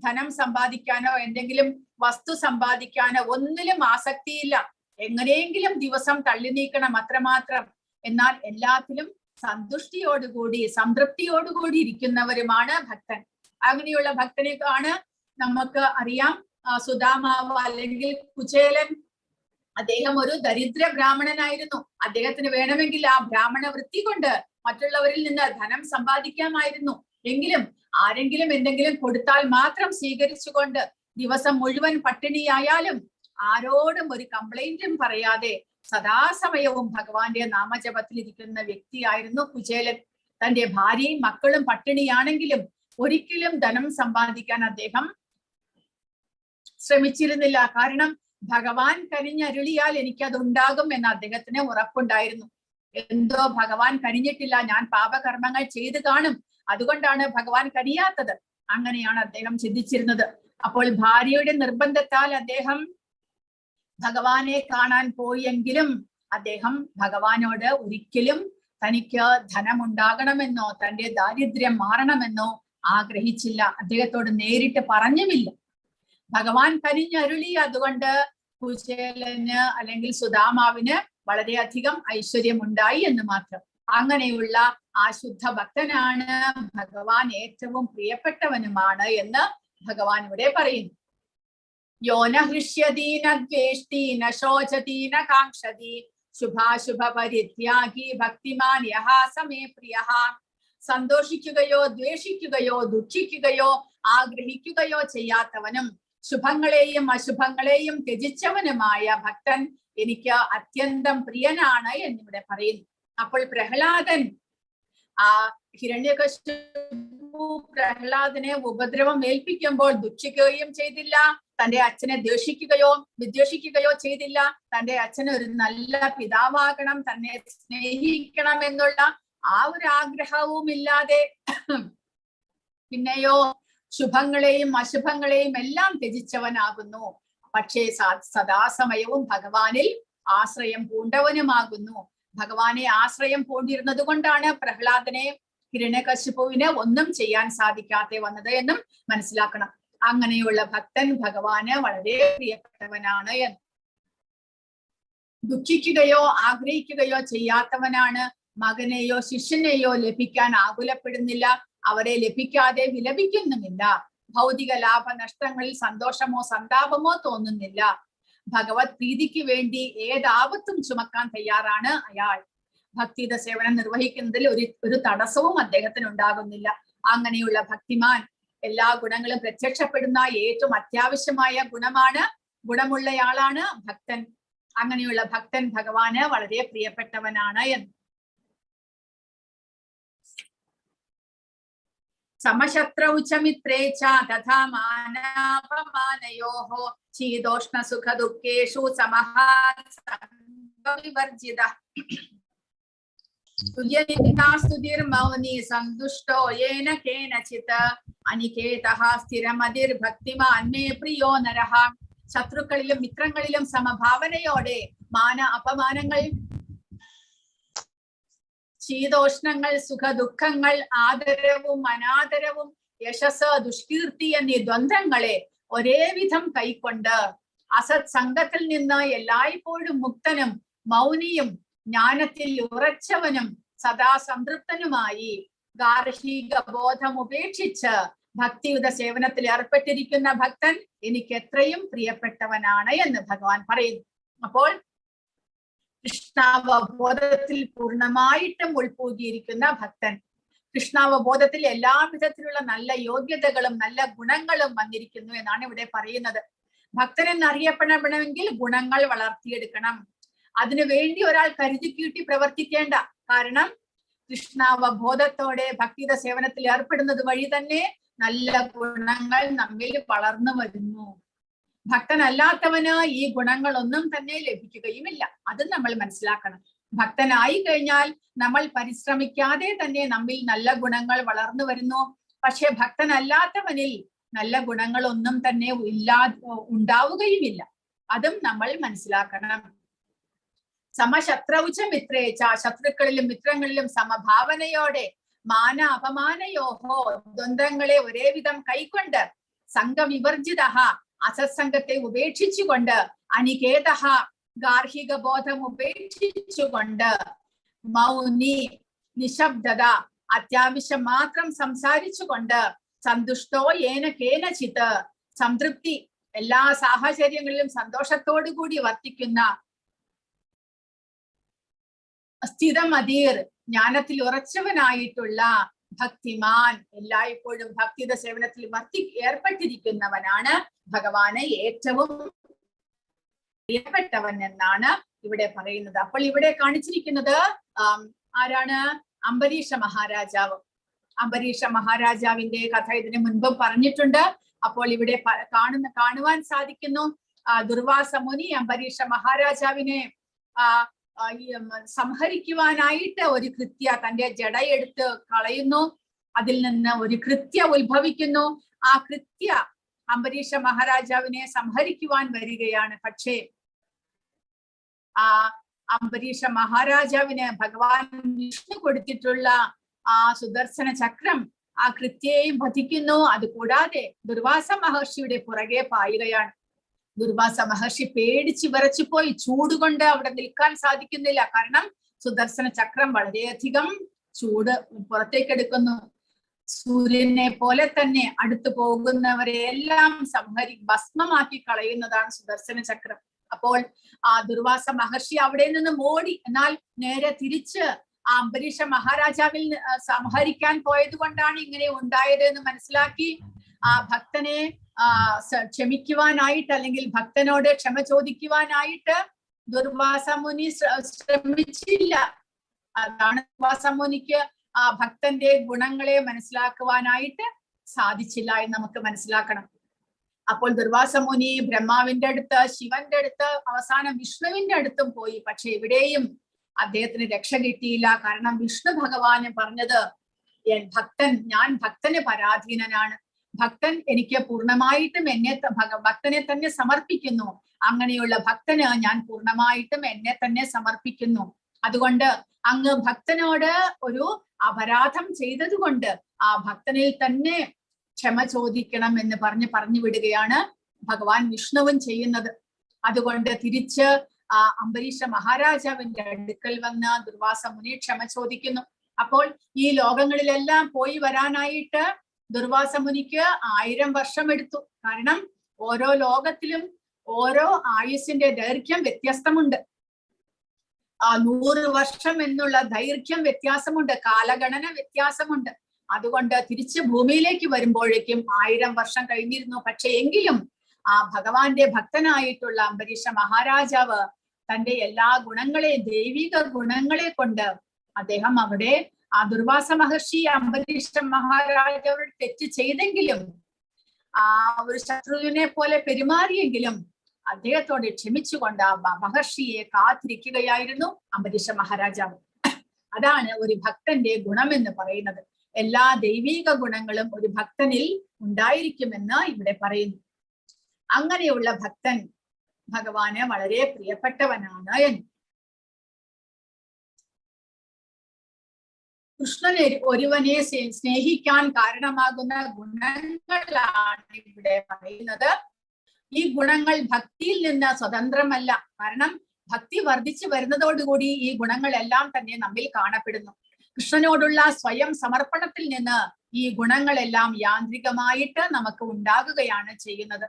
ധനം സമ്പാദിക്കാനോ എന്തെങ്കിലും വസ്തു സമ്പാദിക്കാനോ ഒന്നിലും ആസക്തിയില്ല. എങ്ങനെയെങ്കിലും ദിവസം തള്ളി നീക്കണം, അത്രമാത്രം. എന്നാൽ എല്ലാത്തിലും സന്തുഷ്ടിയോടുകൂടി സംതൃപ്തിയോടുകൂടി ഇരിക്കുന്നവരുമാണ് ഭക്തൻ. അങ്ങനെയുള്ള ഭക്തനെക്കാണ് നമുക്ക് അറിയാം സുദാമാവ് അല്ലെങ്കിൽ കുചേലൻ. അദ്ദേഹം ഒരു ദരിദ്ര ബ്രാഹ്മണനായിരുന്നു. അദ്ദേഹത്തിന് വേണമെങ്കിൽ ആ ബ്രാഹ്മണ വൃത്തി കൊണ്ട് മറ്റുള്ളവരിൽ നിന്ന് ധനം സമ്പാദിക്കാമായിരുന്നു. എങ്കിലും ആരെങ്കിലും എന്തെങ്കിലും കൊടുത്താൽ മാത്രം സ്വീകരിച്ചുകൊണ്ട് ദിവസം മുഴുവൻ പട്ടിണിയായാലും ആരോടും ഒരു കംപ്ലൈന്റും പറയാതെ സദാസമയവും ഭഗവാന്റെ നാമജപത്തിൽ ഇരിക്കുന്ന വ്യക്തിയായിരുന്നു കുചേലൻ. തന്റെ ഭാര്യയും മക്കളും പട്ടിണിയാണെങ്കിലും ഒരിക്കലും ധനം സമ്പാദിക്കാൻ അദ്ദേഹം ശ്രമിച്ചിരുന്നില്ല. കാരണം ഭഗവാൻ കനിഞ്ഞരുളിയാൽ എനിക്കതുണ്ടാകും എന്ന് അദ്ദേഹത്തിന് ഉറപ്പുണ്ടായിരുന്നു. എന്തോ ഭഗവാൻ കനിഞ്ഞിട്ടില്ല, ഞാൻ പാപകർമ്മങ്ങൾ ചെയ്തു കാണും, അതുകൊണ്ടാണ് ഭഗവാൻ കനിയാത്തത്. അങ്ങനെയാണ് അദ്ദേഹം ചിന്തിച്ചിരുന്നത്. അപ്പോൾ ഭാര്യയുടെ നിർബന്ധത്താൽ അദ്ദേഹം ഭഗവാനെ കാണാൻ പോയെങ്കിലും അദ്ദേഹം ഭഗവാനോട് ഒരിക്കലും തനിക്ക് ധനമുണ്ടാകണമെന്നോ തന്റെ ദാരിദ്ര്യം മാറണമെന്നോ ആഗ്രഹിച്ചില്ല. അദ്ദേഹത്തോട് നേരിട്ട് പറഞ്ഞുമില്ല. ഭഗവാൻ കനിഞ്ഞരുളി. അതുകൊണ്ട് കുചേലന് അല്ലെങ്കിൽ സുദാമാവിന് വളരെയധികം ഐശ്വര്യമുണ്ടായി എന്ന് മാത്രം. അങ്ങനെയുള്ള ആ ശുദ്ധ ഭക്തനാണ് ഭഗവാൻ ഏറ്റവും പ്രിയപ്പെട്ടവനുമാണ് എന്ന് ഭഗവാൻ ഇവിടെ പറയുന്നു. യോ ന ഹൃഷ്യതി ന ദ്വേഷ്ടി ന ശോചതി ന കാംക്ഷതി ശുഭാശുഭ പരിത്യാഗി ഭക്തിമാൻ യഹ സമേ പ്രിയഃ. സന്തോഷിക്കുകയോ ദ്വേഷിക്കുകയോ ദുഃഖിക്കുകയോ ആഗ്രഹിക്കുകയോ ചെയ്യാത്തവനും ശുഭങ്ങളെയും അശുഭങ്ങളെയും ത്യജിച്ചവനുമായ ഭക്തൻ എനിക്ക് അത്യന്തം പ്രിയനാണ് എന്നിവിടെ പറയുന്നു. അപ്പോൾ പ്രഹ്ലാദൻ ഹിരണ്യകശിപു പ്രഹ്ലാദനെ ഉപദ്രവം ഏൽപ്പിക്കുമ്പോൾ ദുഃഖിക്കുകയും ചെയ്തില്ല, തന്റെ അച്ഛനെ വിദ്വേഷിക്കുകയോ ചെയ്തില്ല. തന്റെ അച്ഛൻ ഒരു നല്ല പിതാവാകണം, തന്നെ സ്നേഹിക്കണം എന്നുള്ള ആ ഒരു ആഗ്രഹവും ഇല്ലാതെ പിന്നെയോ ശുഭങ്ങളെയും അശുഭങ്ങളെയും എല്ലാം ത്യജിച്ചവനാകുന്നു. പക്ഷേ സദാസമയവും ഭഗവാനിൽ ആശ്രയം പൂണ്ടവനുമാകുന്നു. ഭഗവാനെ ആശ്രയം പൂണ്ടിരുന്നത് കൊണ്ടാണ് പ്രഹ്ലാദനെ ഹിരണ്യകശിപുവിന് ഒന്നും ചെയ്യാൻ സാധിക്കാതെ വന്നത് എന്നും മനസ്സിലാക്കണം. അങ്ങനെയുള്ള ഭക്തൻ ഭഗവാന് വളരെ പ്രിയപ്പെട്ടവനാണ് എന്ന്. ദുഃഖിക്കുകയോ ആഗ്രഹിക്കുകയോ ചെയ്യാത്തവനാണ്. മകനെയോ ശിഷ്യനെയോ ലഭിക്കാൻ ആകുലപ്പെടുന്നില്ല, അവരെ ലഭിക്കാതെ വിലപിക്കുന്നുമില്ല. ഭൗതിക ലാഭ നഷ്ടങ്ങളിൽ സന്തോഷമോ സന്താപമോ തോന്നുന്നില്ല. ഭഗവത് പ്രീതിക്ക് വേണ്ടി ഏതാപത്തും ചുമക്കാൻ തയ്യാറാണ് അയാൾ. ഭക്തിയുടെ സേവനം നിർവഹിക്കുന്നതിൽ ഒരു തടസ്സവും അദ്ദേഹത്തിന് ഉണ്ടാകുന്നില്ല. അങ്ങനെയുള്ള ഭക്തിമാൻ എല്ലാ ഗുണങ്ങളും പ്രത്യക്ഷപ്പെടുന്ന ഏറ്റവും അത്യാവശ്യമായ ഗുണമുള്ളയാളാണ് ഭക്തൻ. അങ്ങനെയുള്ള ഭക്തൻ ഭഗവാന് വളരെ പ്രിയപ്പെട്ടവനാണ് എന്ന്. സമശത്രൗ ച മിത്രേ ച തഥാ മാനാപമാനയോഃ ശീതോഷ്ണ സുഖ ദുഃഖേഷു സമഃ വിവർജിതഃ. തുല്യനിന്ദാസ്തുതിർമൗനി സന്തുഷ്ടോ യേന കേനചിത് അനികേതഃ സ്ഥിരമതിർഭക്തിമാൻ മേ പ്രിയോ നരഃ. ശത്രുക്കളിലും മിത്രങ്ങളിലും സമഭാവനയോടെ മാന അപമാനങ്ങൾ, ശീതോഷ്ണങ്ങൾ, സുഖ ദുഃഖങ്ങൾ, ആദരവും അനാദരവും, യശസ് ദുഷ്കീർത്തി എന്നീ ദ്വന്ദ്ങ്ങളെ ഒരേ വിധം കൈക്കൊണ്ട് അസത് സംഘത്തിൽ നിന്ന് എല്ലായ്പ്പോഴും മുക്തനും മൗനിയും ജ്ഞാനത്തിൽ ഉറച്ചവനും സദാ സംതൃപ്തനുമായി ഗാർഹിക ബോധം ഉപേക്ഷിച്ച് ഭക്തിയുത സേവനത്തിൽ ഏർപ്പെട്ടിരിക്കുന്ന ഭക്തൻ എനിക്ക് എത്രയും പ്രിയപ്പെട്ടവനാണ് എന്ന് ഭഗവാൻ പറയുന്നു. അപ്പോൾ കൃഷ്ണാവബോധത്തിൽ പൂർണ്ണമായിട്ടും ഉൾപ്പൂകിയിരിക്കുന്ന ഭക്തൻ, കൃഷ്ണാവബോധത്തിൽ എല്ലാ വിധത്തിലുള്ള നല്ല യോഗ്യതകളും നല്ല ഗുണങ്ങളും വന്നിരിക്കുന്നു എന്നാണ് ഇവിടെ പറയുന്നത്. ഭക്തൻ എന്നറിയപ്പെടണമെങ്കിൽ ഗുണങ്ങൾ വളർത്തിയെടുക്കണം. അതിനു വേണ്ടി ഒരാൾ കരുതിക്കൂട്ടി പ്രവർത്തിക്കേണ്ട. കാരണം കൃഷ്ണാവബോധത്തോടെ ഭക്തിയുടെ സേവനത്തിൽ ഏർപ്പെടുന്നത് വഴി തന്നെ നല്ല ഗുണങ്ങൾ നമ്മിൽ വളർന്നു വരുന്നു. ഭക്തനല്ലാത്തവന് ഈ ഗുണങ്ങളൊന്നും തന്നെ ലഭിക്കുകയുമില്ല. അത് നമ്മൾ മനസ്സിലാക്കണം. ഭക്തനായി കഴിഞ്ഞാൽ നമ്മൾ പരിശ്രമിക്കാതെ തന്നെ നമ്മിൽ നല്ല ഗുണങ്ങൾ വളർന്നു വരുന്നു. പക്ഷെ ഭക്തനല്ലാത്തവനിൽ നല്ല ഗുണങ്ങളൊന്നും തന്നെ ഉണ്ടാവുകയുമില്ല. അതും നമ്മൾ മനസ്സിലാക്കണം. സമശത്രൗച മിത്രേച്ച, ശത്രുക്കളിലും മിത്രങ്ങളിലും സമഭാവനയോടെ മാന അപമാനയോഹോ, ദ്വന്ദ്ങ്ങളെ ഒരേ വിധം കൈക്കൊണ്ട്, സംഘവിവർജിത, അസത്സംഗത്തെ ഉപേക്ഷിച്ചുകൊണ്ട്, അനികേത, ഗാർഹിക ബോധം ഉപേക്ഷിച്ചുകൊണ്ട്, മൗനി, നിശബ്ദത, അത്യാവശ്യം മാത്രം സംസാരിച്ചുകൊണ്ട്, സന്തുഷ്ടോ യേന കേനചിത്, സംതൃപ്തി, എല്ലാ സാഹചര്യങ്ങളിലും സന്തോഷത്തോടു കൂടി വർത്തിക്കുന്ന, സ്ഥിതമതീർ, ജ്ഞാനത്തിൽ ഉറച്ചവനായിട്ടുള്ള ഭക്തിമാൻ, എല്ലായ്പ്പോഴും ഭക്തിയുടെ സേവനത്തിൽ ഏർപ്പെട്ടിരിക്കുന്നവനാണ് ഭഗവാന് ഏറ്റവും പ്രിയപ്പെട്ടവൻ എന്നാണ് ഇവിടെ പറയുന്നത്. അപ്പോൾ ഇവിടെ കാണിച്ചിരിക്കുന്നത് ആരാണ്? അംബരീഷ മഹാരാജാവ്. അംബരീഷ മഹാരാജാവിന്റെ കഥ ഇതിനു മുൻപും പറഞ്ഞിട്ടുണ്ട്. അപ്പോൾ ഇവിടെ കാണുവാൻ സാധിക്കുന്നു, ദുർവാസ മുനി അംബരീഷ മഹാരാജാവിനെ സംഹരിക്കുവാനായിട്ട് ഒരു കൃത്യ, തന്റെ ജടയെടുത്ത് കളയുന്നു. അതിൽ നിന്ന് ഒരു കൃത്യ ഉത്ഭവിക്കുന്നു. ആ കൃത്യ അംബരീഷ മഹാരാജാവിനെ സംഹരിക്കുവാൻ വരികയാണ്. പക്ഷേ ആ അംബരീഷ മഹാരാജാവിന് ഭഗവാൻ വിഷ്ണു കൊടുത്തിട്ടുള്ള ആ സുദർശന ചക്രം ആ കൃത്യയെയും വധിക്കുന്നു. അതുകൂടാതെ ദുർവാസ മഹർഷിയുടെ പുറകെ പായുകയാണ്. ദുർവാസ മഹർഷി പേടിച്ച് വിറച്ചു പോയി. ചൂടുകൊണ്ട് അവിടെ നിൽക്കാൻ സാധിക്കുന്നില്ല. കാരണം സുദർശന ചക്രം വളരെയധികം ചൂട് പുറത്തേക്ക് എടുക്കുന്നു. സൂര്യനെ പോലെ തന്നെ അടുത്തു പോകുന്നവരെ എല്ലാം ഭസ്മമാക്കി കളയുന്നതാണ് സുദർശന ചക്രം. അപ്പോൾ ആ ദുർവാസ മഹർഷി അവിടെ നിന്ന് ഓടി. എന്നാൽ നേരെ തിരിച്ച് ആ അംബരീഷ മഹാരാജാവിൽ സംഹരിക്കാൻ പോയത് കൊണ്ടാണ് ഇങ്ങനെ ഉണ്ടായത് എന്ന് മനസ്സിലാക്കി ആ ഭക്തനെ ക്ഷമിക്കുവാനായിട്ട്, അല്ലെങ്കിൽ ഭക്തനോട് ക്ഷമ ചോദിക്കുവാനായിട്ട് ദുർവാസ മുനി ശ്രമിച്ചില്ല. അതാണ് ദുർവാസ മുനിക്ക് ആ ഭക്തന്റെ ഗുണങ്ങളെ മനസ്സിലാക്കുവാനായിട്ട് സാധിച്ചില്ല എന്ന് നമുക്ക് മനസ്സിലാക്കണം. അപ്പോൾ ദുർവാസ മുനി ബ്രഹ്മാവിന്റെ അടുത്ത്, ശിവന്റെ അടുത്ത്, അവസാനം വിഷ്ണുവിന്റെ അടുത്തും പോയി. പക്ഷെ ഇവിടെയും അദ്ദേഹത്തിന് രക്ഷ കിട്ടിയില്ല. കാരണം വിഷ്ണു ഭഗവാന് പറഞ്ഞത്, ഞാൻ ഭക്തന് പരാധീനനാണ്, ഭക്തൻ എനിക്ക് പൂർണ്ണമായിട്ടും ഭക്തനെ തന്നെ സമർപ്പിക്കുന്നു, അങ്ങനെയുള്ള ഭക്തന് ഞാൻ പൂർണ്ണമായിട്ടും എന്നെ തന്നെ സമർപ്പിക്കുന്നു. അതുകൊണ്ട് അങ്ങ് ഭക്തനോട് ഒരു അപരാധം ചെയ്തതുകൊണ്ട് ആ ഭക്തനിൽ തന്നെ ക്ഷമ ചോദിക്കണം എന്ന് പറഞ്ഞു വിടുകയാണ് ഭഗവാൻ വിഷ്ണുവും ചെയ്യുന്നത്. അതുകൊണ്ട് തിരിച്ച് ആ അംബരീഷ മഹാരാജാവിന്റെ അടുക്കൽ വന്ന് ദുർവാസ മുനി ക്ഷമ ചോദിക്കുന്നു. അപ്പോൾ ഈ ലോകങ്ങളിലെല്ലാം പോയി വരാനായിട്ട് ദുർവാസ മുനിക്ക് 1000 വർഷം എടുത്തു. കാരണം ഓരോ ലോകത്തിലും ഓരോ ആയുസ്സിന്റെ ദൈർഘ്യം വ്യത്യസ്തമുണ്ട്. 100 വർഷം എന്നുള്ള ദൈർഘ്യം വ്യത്യാസമുണ്ട്, കാലഗണന വ്യത്യാസമുണ്ട്. അതുകൊണ്ട് തിരിച്ച് ഭൂമിയിലേക്ക് വരുമ്പോഴേക്കും 1000 വർഷം കഴിഞ്ഞിരുന്നു. പക്ഷെ എങ്കിലും ആ ഭഗവാന്റെ ഭക്തനായിട്ടുള്ള അംബരീഷ മഹാരാജാവ് തന്റെ എല്ലാ ഗുണങ്ങളെയും, ദൈവിക ഗുണങ്ങളെ കൊണ്ട് അദ്ദേഹം അവിടെ ആ ദുർവാസ മഹർഷി അംബരീഷ മഹാരാജാവ് തെറ്റ് ചെയ്തെങ്കിലും, ആ ഒരു ശത്രുവിനെ പോലെ പെരുമാറിയെങ്കിലും അദ്ദേഹത്തോട് ക്ഷമിച്ചുകൊണ്ട് ആ മഹർഷിയെ കാത്തിരിക്കുകയായിരുന്നു അംബരീഷ മഹാരാജാവ്. അതാണ് ഒരു ഭക്തന്റെ ഗുണമെന്ന് പറയുന്നത്. എല്ലാ ദൈവിക ഗുണങ്ങളും ഒരു ഭക്തനിൽ ഉണ്ടായിരിക്കുമെന്ന് ഇവിടെ പറയുന്നു. അങ്ങനെയുള്ള ഭക്തൻ ഭഗവാന് വളരെ പ്രിയപ്പെട്ടവനാണ് എന്ന്. കൃഷ്ണൻ ഒരുവനെ സ്നേഹിക്കാൻ കാരണമാകുന്ന ഗുണങ്ങളാണ് ഇവിടെ പറയുന്നത്. ഈ ഗുണങ്ങൾ ഭക്തിയിൽ നിന്ന് സ്വതന്ത്രമല്ല. കാരണം ഭക്തി വർദ്ധിച്ചു വരുന്നതോടുകൂടി ഈ ഗുണങ്ങളെല്ലാം തന്നെ നമ്മിൽ കാണപ്പെടുന്നു. കൃഷ്ണനോടുള്ള സ്വയം സമർപ്പണത്തിൽ നിന്ന് ഈ ഗുണങ്ങളെല്ലാം യാന്ത്രികമായിട്ട് നമുക്ക് ഉണ്ടാകുകയാണ് ചെയ്യുന്നത്.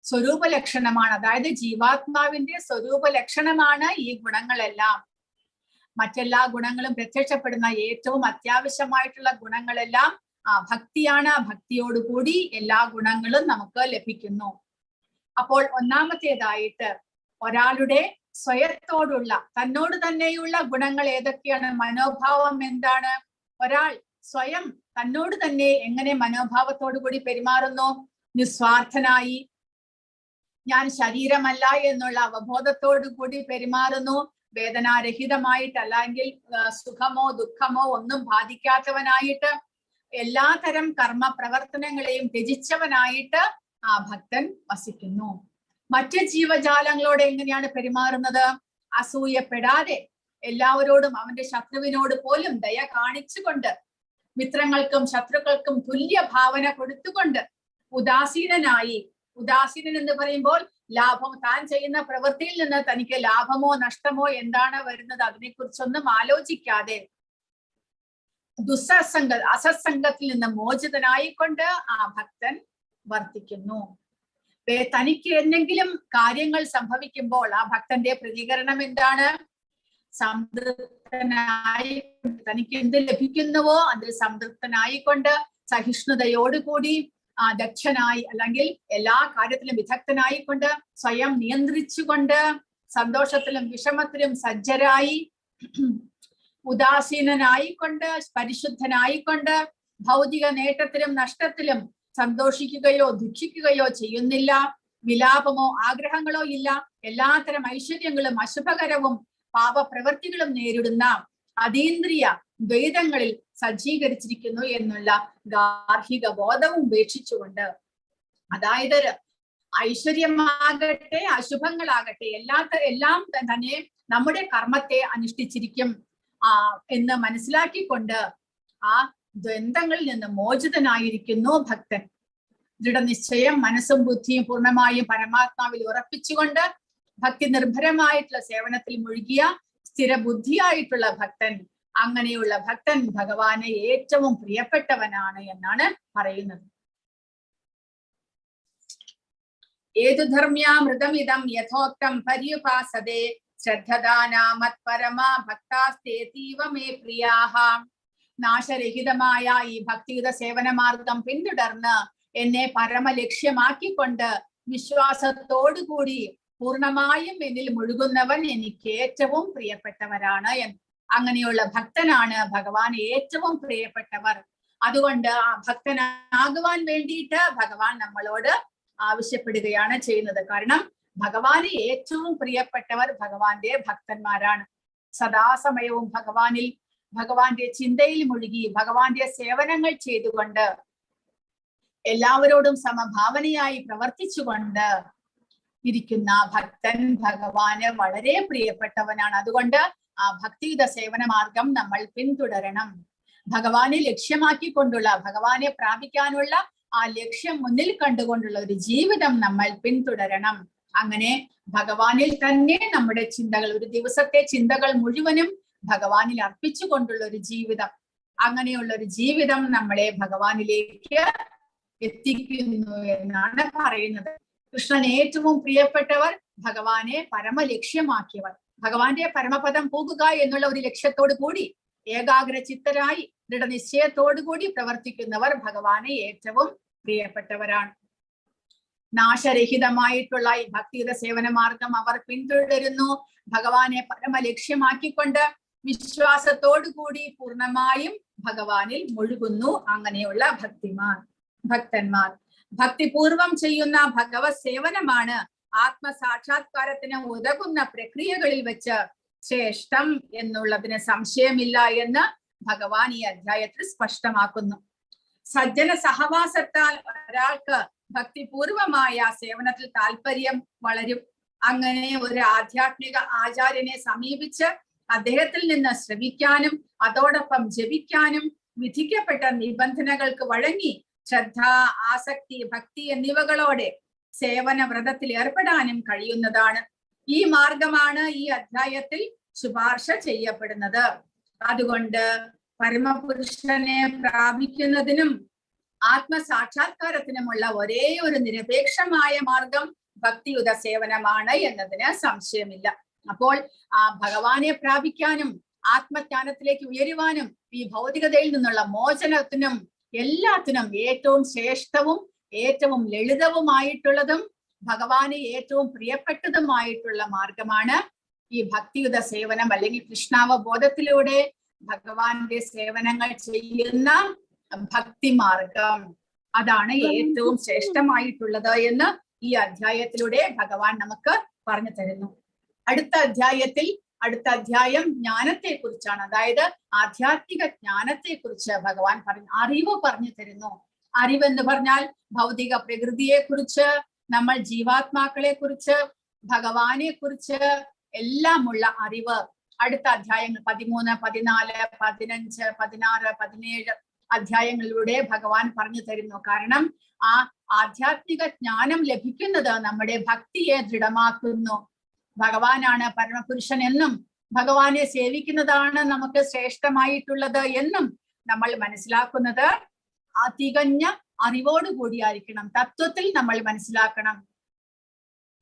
സ്വരൂപ ലക്ഷണമാണ്, അതായത് ജീവാത്മാവിന്റെ സ്വരൂപ ലക്ഷണമാണ് ഈ ഗുണങ്ങളെല്ലാം. മറ്റെല്ലാ ഗുണങ്ങളും പ്രത്യക്ഷപ്പെടുന്ന ഏറ്റവും അത്യാവശ്യമായിട്ടുള്ള ഗുണങ്ങളെല്ലാം ഭക്തിയാണ്. ഭക്തിയോടുകൂടി എല്ലാ ഗുണങ്ങളും നമുക്ക് ലഭിക്കുന്നു. അപ്പോൾ ഒന്നാമത്തേതായിട്ട് ഒരാളുടെ സ്വയത്തോടുള്ള, തന്നോട് തന്നെയുള്ള ഗുണങ്ങൾ ഏതൊക്കെയാണ്? മനോഭാവം എന്താണ്? ഒരാൾ സ്വയം തന്നോട് തന്നെ എങ്ങനെ മനോഭാവത്തോടു കൂടി പെരുമാറുന്നു? നിസ്വാർത്ഥനായി, ഞാൻ ശരീരമല്ല എന്നുള്ള അവബോധത്തോടു കൂടി പെരുമാറുന്നു. വേദനാരഹിതമായിട്ട്, അല്ലെങ്കിൽ സുഖമോ ദുഃഖമോ ഒന്നും ബാധിക്കാത്തവനായിട്ട്, എല്ലാതരം കർമ്മ പ്രവർത്തനങ്ങളെയും ത്യജിച്ചവനായിട്ട് ആ ഭക്തൻ വസിക്കുന്നു. മറ്റ് ജീവജാലങ്ങളോട് എങ്ങനെയാണ് പെരുമാറുന്നത്? അസൂയപ്പെടാതെ, എല്ലാവരോടും അവന്റെ ശത്രുവിനോട് പോലും ദയ കാണിച്ചുകൊണ്ട്, മിത്രങ്ങൾക്കും ശത്രുക്കൾക്കും തുല്യ ഭാവന കൊടുത്തുകൊണ്ട്, ഉദാസീനനായി. ഉദാസീനൻ എന്ന് പറയുമ്പോൾ ലാഭം, താൻ ചെയ്യുന്ന പ്രവൃത്തിയിൽ നിന്ന് തനിക്ക് ലാഭമോ നഷ്ടമോ എന്താണ് വരുന്നത് അതിനെക്കുറിച്ചൊന്നും ആലോചിക്കാതെ അസത്സംഗത്തിൽ നിന്ന് മോചിതനായിക്കൊണ്ട് ആ ഭക്തൻ വർത്തിക്കുന്നു. തനിക്ക് എന്തെങ്കിലും കാര്യങ്ങൾ സംഭവിക്കുമ്പോൾ ആ ഭക്തന്റെ പ്രതികരണം എന്താണ്? സംതൃപ്തനായി, തനിക്ക് എന്ത് ലഭിക്കുന്നുവോ അതിൽ സംതൃപ്തനായിക്കൊണ്ട് സഹിഷ്ണുതയോടുകൂടി ദക്ഷനായി, അല്ലെങ്കിൽ എല്ലാ കാര്യത്തിലും വിദഗ്ധനായിക്കൊണ്ട്, സ്വയം നിയന്ത്രിച്ചുകൊണ്ട്, സന്തോഷത്തിലും വിഷമത്തിലും സജ്ജരായി, ഉദാസീനനായിക്കൊണ്ട്, പരിശുദ്ധനായിക്കൊണ്ട്, ഭൗതിക നേട്ടത്തിലും നഷ്ടത്തിലും സന്തോഷിക്കുകയോ ദുഃഖിക്കുകയോ ചെയ്യുന്നില്ല. വിലാപമോ ആഗ്രഹങ്ങളോ ഇല്ല. എല്ലാത്തരം ഐശ്വര്യങ്ങളും അശുഭകരവും പാപപ്രവൃത്തികളും നേരിടുന്ന അതീന്ദ്രിയ ദ്വൈതങ്ങളിൽ സജ്ജീകരിച്ചിരിക്കുന്നു എന്നുള്ള ഗാർഹിക ബോധവും ഉപേക്ഷിച്ചുകൊണ്ട്, അതായത് ഐശ്വര്യമാകട്ടെ അശുഭങ്ങളാകട്ടെ എല്ലാം തന്നെ നമ്മുടെ കർമ്മത്തെ അനുഷ്ഠിച്ചിരിക്കും എന്ന് മനസ്സിലാക്കിക്കൊണ്ട് ആ ദ്വന്ദ്ങ്ങളിൽ നിന്ന് മോചിതനായിരിക്കുന്നു ഭക്തൻ. ദൃഢനിശ്ചയം മനസ്സും ബുദ്ധിയും പൂർണ്ണമായും പരമാത്മാവിൽ ഉറപ്പിച്ചുകൊണ്ട് ഭക്തി നിർഭരമായിട്ടുള്ള സേവനത്തിൽ മുഴുകിയ സ്ഥിരബുദ്ധിയായിട്ടുള്ള ഭക്തൻ അങ്ങനെയുള്ള ഭക്തൻ ഭഗവാന് ഏറ്റവും പ്രിയപ്പെട്ടവനാണ് എന്നാണ് പറയുന്നത്. ഏതു ധർമ്യാമൃതമിതം യഥോക്തം പര്യുപാസതേ ശ്രദ്ധദാനാമത്പരമാ ഭക്താസ്തേതീവ മേ പ്രിയാഹ. നാശരഹിതമായ ഈ ഭക്തിയുത സേവന മാർഗം പിന്തുടർന്ന് എന്നെ പരമലക്ഷ്യമാക്കിക്കൊണ്ട് വിശ്വാസത്തോടുകൂടി പൂർണ്ണമായും എന്നിൽ മുഴുകുന്നവൻ എനിക്ക് ഏറ്റവും പ്രിയപ്പെട്ടവരാണ് എന്ന്. അങ്ങനെയുള്ള ഭക്തനാണ് ഭഗവാൻ ഏറ്റവും പ്രിയപ്പെട്ടവർ. അതുകൊണ്ട് ആ ഭക്തനാകുവാൻ വേണ്ടിയിട്ട് ഭഗവാൻ നമ്മളോട് ആവശ്യപ്പെടുകയാണ് ചെയ്യുന്നത്. കാരണം ഭഗവാന് ഏറ്റവും പ്രിയപ്പെട്ടവർ ഭഗവാന്റെ ഭക്തന്മാരാണ്. സദാസമയവും ഭഗവാന്റെ ചിന്തയിൽ മുഴുകി ഭഗവാന്റെ സേവനങ്ങൾ ചെയ്തുകൊണ്ട് എല്ലാവരോടും സമഭാവനയായി പ്രവർത്തിച്ചുകൊണ്ട് ഇരിക്കുന്ന ഭക്തൻ ഭഗവാന് വളരെ പ്രിയപ്പെട്ടവനാണ്. അതുകൊണ്ട് ആ ഭക്തിയുത സേവന മാർഗം നമ്മൾ പിന്തുടരണം. ഭഗവാനെ ലക്ഷ്യമാക്കിക്കൊണ്ടുള്ള, ഭഗവാനെ പ്രാപിക്കാനുള്ള ആ ലക്ഷ്യം മുന്നിൽ കണ്ടുകൊണ്ടുള്ള ഒരു ജീവിതം നമ്മൾ പിന്തുടരണം. അങ്ങനെ ഭഗവാനിൽ തന്നെ നമ്മുടെ ചിന്തകൾ, ഒരു ദിവസത്തെ ചിന്തകൾ മുഴുവനും ഭഗവാനിൽ അർപ്പിച്ചുകൊണ്ടുള്ള ഒരു ജീവിതം, അങ്ങനെയുള്ള ഒരു ജീവിതം നമ്മളെ ഭഗവാനിലേക്ക് എത്തിക്കുന്നു എന്നാണ് പറയുന്നത്. കൃഷ്ണൻ ഏറ്റവും പ്രിയപ്പെട്ടവർ, ഭഗവാനെ പരമലക്ഷ്യമാക്കിയവർ. ഭഗവാന്റെ പരമപദം പോകുക എന്നുള്ള ഒരു ലക്ഷ്യത്തോടു കൂടി ഏകാഗ്ര ചിത്തരായി ദൃഢനിശ്ചയത്തോടുകൂടി പ്രവർത്തിക്കുന്നവർ ഭഗവാനെ ഏറ്റവും പ്രിയപ്പെട്ടവരാണ്. നാശരഹിതമായിട്ടുള്ള ഈ ഭക്തിയുത സേവന മാർഗം അവർ പിന്തുടരുന്നു. ഭഗവാനെ പരമലക്ഷ്യമാക്കിക്കൊണ്ട് വിശ്വാസത്തോടുകൂടി പൂർണ്ണമായും ഭഗവാനിൽ മുഴുകുന്നു. അങ്ങനെയുള്ള ഭക്തന്മാർ ഭക്തിപൂർവം ചെയ്യുന്ന ഭഗവത് സേവനമാണ് ആത്മസാക്ഷാത്കാരത്തിന് ഉതകുന്ന പ്രക്രിയകളിൽ വെച്ച് ശ്രേഷ്ഠം എന്നുള്ളതിന് സംശയമില്ല എന്ന് ഭഗവാൻ ഈ അധ്യായത്തിൽ സ്പഷ്ടമാക്കുന്നു. സജ്ജന സഹവാസത്താൽ ഒരാൾക്ക് ഭക്തിപൂർവമായ സേവനത്തിൽ താല്പര്യം വളരും. അങ്ങനെ ഒരു ആധ്യാത്മിക ആചാര്യനെ സമീപിച്ച് അദ്ദേഹത്തിൽ നിന്ന് ശ്രവിക്കാനും അതോടൊപ്പം ജപിക്കാനും വിധിക്കപ്പെട്ട നിബന്ധനകൾക്ക് വഴങ്ങി ശ്രദ്ധ, ആസക്തി, ഭക്തി എന്നിവകളോടെ സേവന വ്രതത്തിൽ ഏർപ്പെടാനും കഴിയുന്നതാണ്. ഈ മാർഗമാണ് ഈ അധ്യായത്തിൽ ശുപാർശ ചെയ്യപ്പെടുന്നത്. അതുകൊണ്ട് പരമപുരുഷനെ പ്രാപിക്കുന്നതിനും ആത്മസാക്ഷാത്കാരത്തിനുമുള്ള ഒരേ ഒരു നിരപേക്ഷമായ മാർഗം ഭക്തിയുത സേവനമാണ് എന്നതിന് സംശയമില്ല. അപ്പോൾ ആ ഭഗവാനെ പ്രാപിക്കാനും ആത്മജ്ഞാനത്തിലേക്ക് ഉയരുവാനും ഈ ഭൗതികതയിൽ നിന്നുള്ള മോചനത്തിനും എല്ലാത്തിനും ഏറ്റവും ശ്രേഷ്ഠവും ഏറ്റവും ലളിതവുമായിട്ടുള്ളതും ഭഗവാന് ഏറ്റവും പ്രിയപ്പെട്ടതുമായിട്ടുള്ള മാർഗമാണ് ഈ ഭക്തിയുത സേവനം, അല്ലെങ്കിൽ കൃഷ്ണാവബോധത്തിലൂടെ ഭഗവാന്റെ സേവനങ്ങൾ ചെയ്യുന്ന ഭക്തിമാർഗം. അതാണ് ഏറ്റവും ശ്രേഷ്ഠമായിട്ടുള്ളത് എന്ന് ഈ അധ്യായത്തിലൂടെ ഭഗവാൻ നമുക്ക് പറഞ്ഞു തരുന്നു. അടുത്ത അധ്യായം ജ്ഞാനത്തെ കുറിച്ചാണ്. അതായത് ആധ്യാത്മിക ജ്ഞാനത്തെ കുറിച്ച് ഭഗവാൻ അറിവ് പറഞ്ഞു തരുന്നു. അറിവെന്ന് പറഞ്ഞാൽ ഭൗതിക പ്രകൃതിയെ കുറിച്ച്, നമ്മൾ ജീവാത്മാക്കളെ കുറിച്ച്, ഭഗവാനെ കുറിച്ച് എല്ലാമുള്ള അറിവ് അടുത്ത അധ്യായങ്ങൾ 13, 14, 15, 16, 17 അധ്യായങ്ങളിലൂടെ ഭഗവാൻ പറഞ്ഞു തരുന്നു. കാരണം ആ ആധ്യാത്മിക ജ്ഞാനം ലഭിക്കുന്നത് നമ്മുടെ ഭക്തിയെ ദൃഢമാക്കുന്നു. ഭഗവാനാണ് പരമപുരുഷൻ എന്നും ഭഗവാനെ സേവിക്കുന്നതാണ് നമുക്ക് ശ്രേഷ്ഠമായിട്ടുള്ളത് എന്നും നമ്മൾ മനസ്സിലാക്കുന്നത് ആ തികഞ്ഞ അറിവോടുകൂടിയായിരിക്കണം. തത്വത്തിൽ നമ്മൾ മനസ്സിലാക്കണം.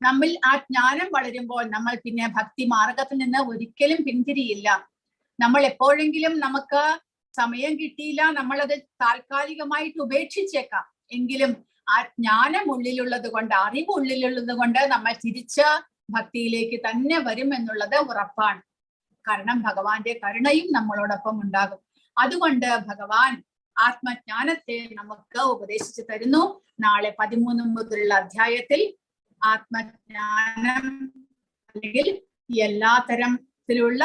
നമ്മിൽ ആ ജ്ഞാനം വളരുമ്പോൾ നമ്മൾ പിന്നെ ഭക്തി മാർഗത്തിൽ നിന്ന് ഒരിക്കലും പിന്തിരിയില്ല. നമ്മൾ എപ്പോഴെങ്കിലും നമുക്ക് സമയം കിട്ടിയില്ല, നമ്മളത് താൽക്കാലികമായിട്ട് ഉപേക്ഷിച്ചേക്കാം. എങ്കിലും ആ ജ്ഞാനം ഉള്ളിലുള്ളത് കൊണ്ട്, അറിവ് ഉള്ളിലുള്ളത് കൊണ്ട് നമ്മൾ തിരിച്ച് ഭക്തിയിലേക്ക് തന്നെ വരും എന്നുള്ളത് ഉറപ്പാണ്. കാരണം ഭഗവാന്റെ കരുണയും നമ്മളോടൊപ്പം ഉണ്ടാകും. അതുകൊണ്ട് ഭഗവാൻ ആത്മജ്ഞാനത്തെ നമുക്ക് ഉപദേശിച്ചു തരുന്നു. നാളെ 13 മുതലുള്ള അധ്യായത്തിൽ ആത്മജ്ഞാനം അല്ലെങ്കിൽ എല്ലാ തരത്തിലുള്ള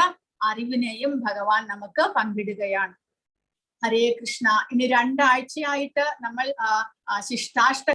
അറിവിനെയും ഭഗവാൻ നമുക്ക് പങ്കിടുകയാണ്. ഹരേ കൃഷ്ണ. ഇനി 2 ആഴ്ചയായിട്ട് നമ്മൾ ശിഷ്ടാഷ്ട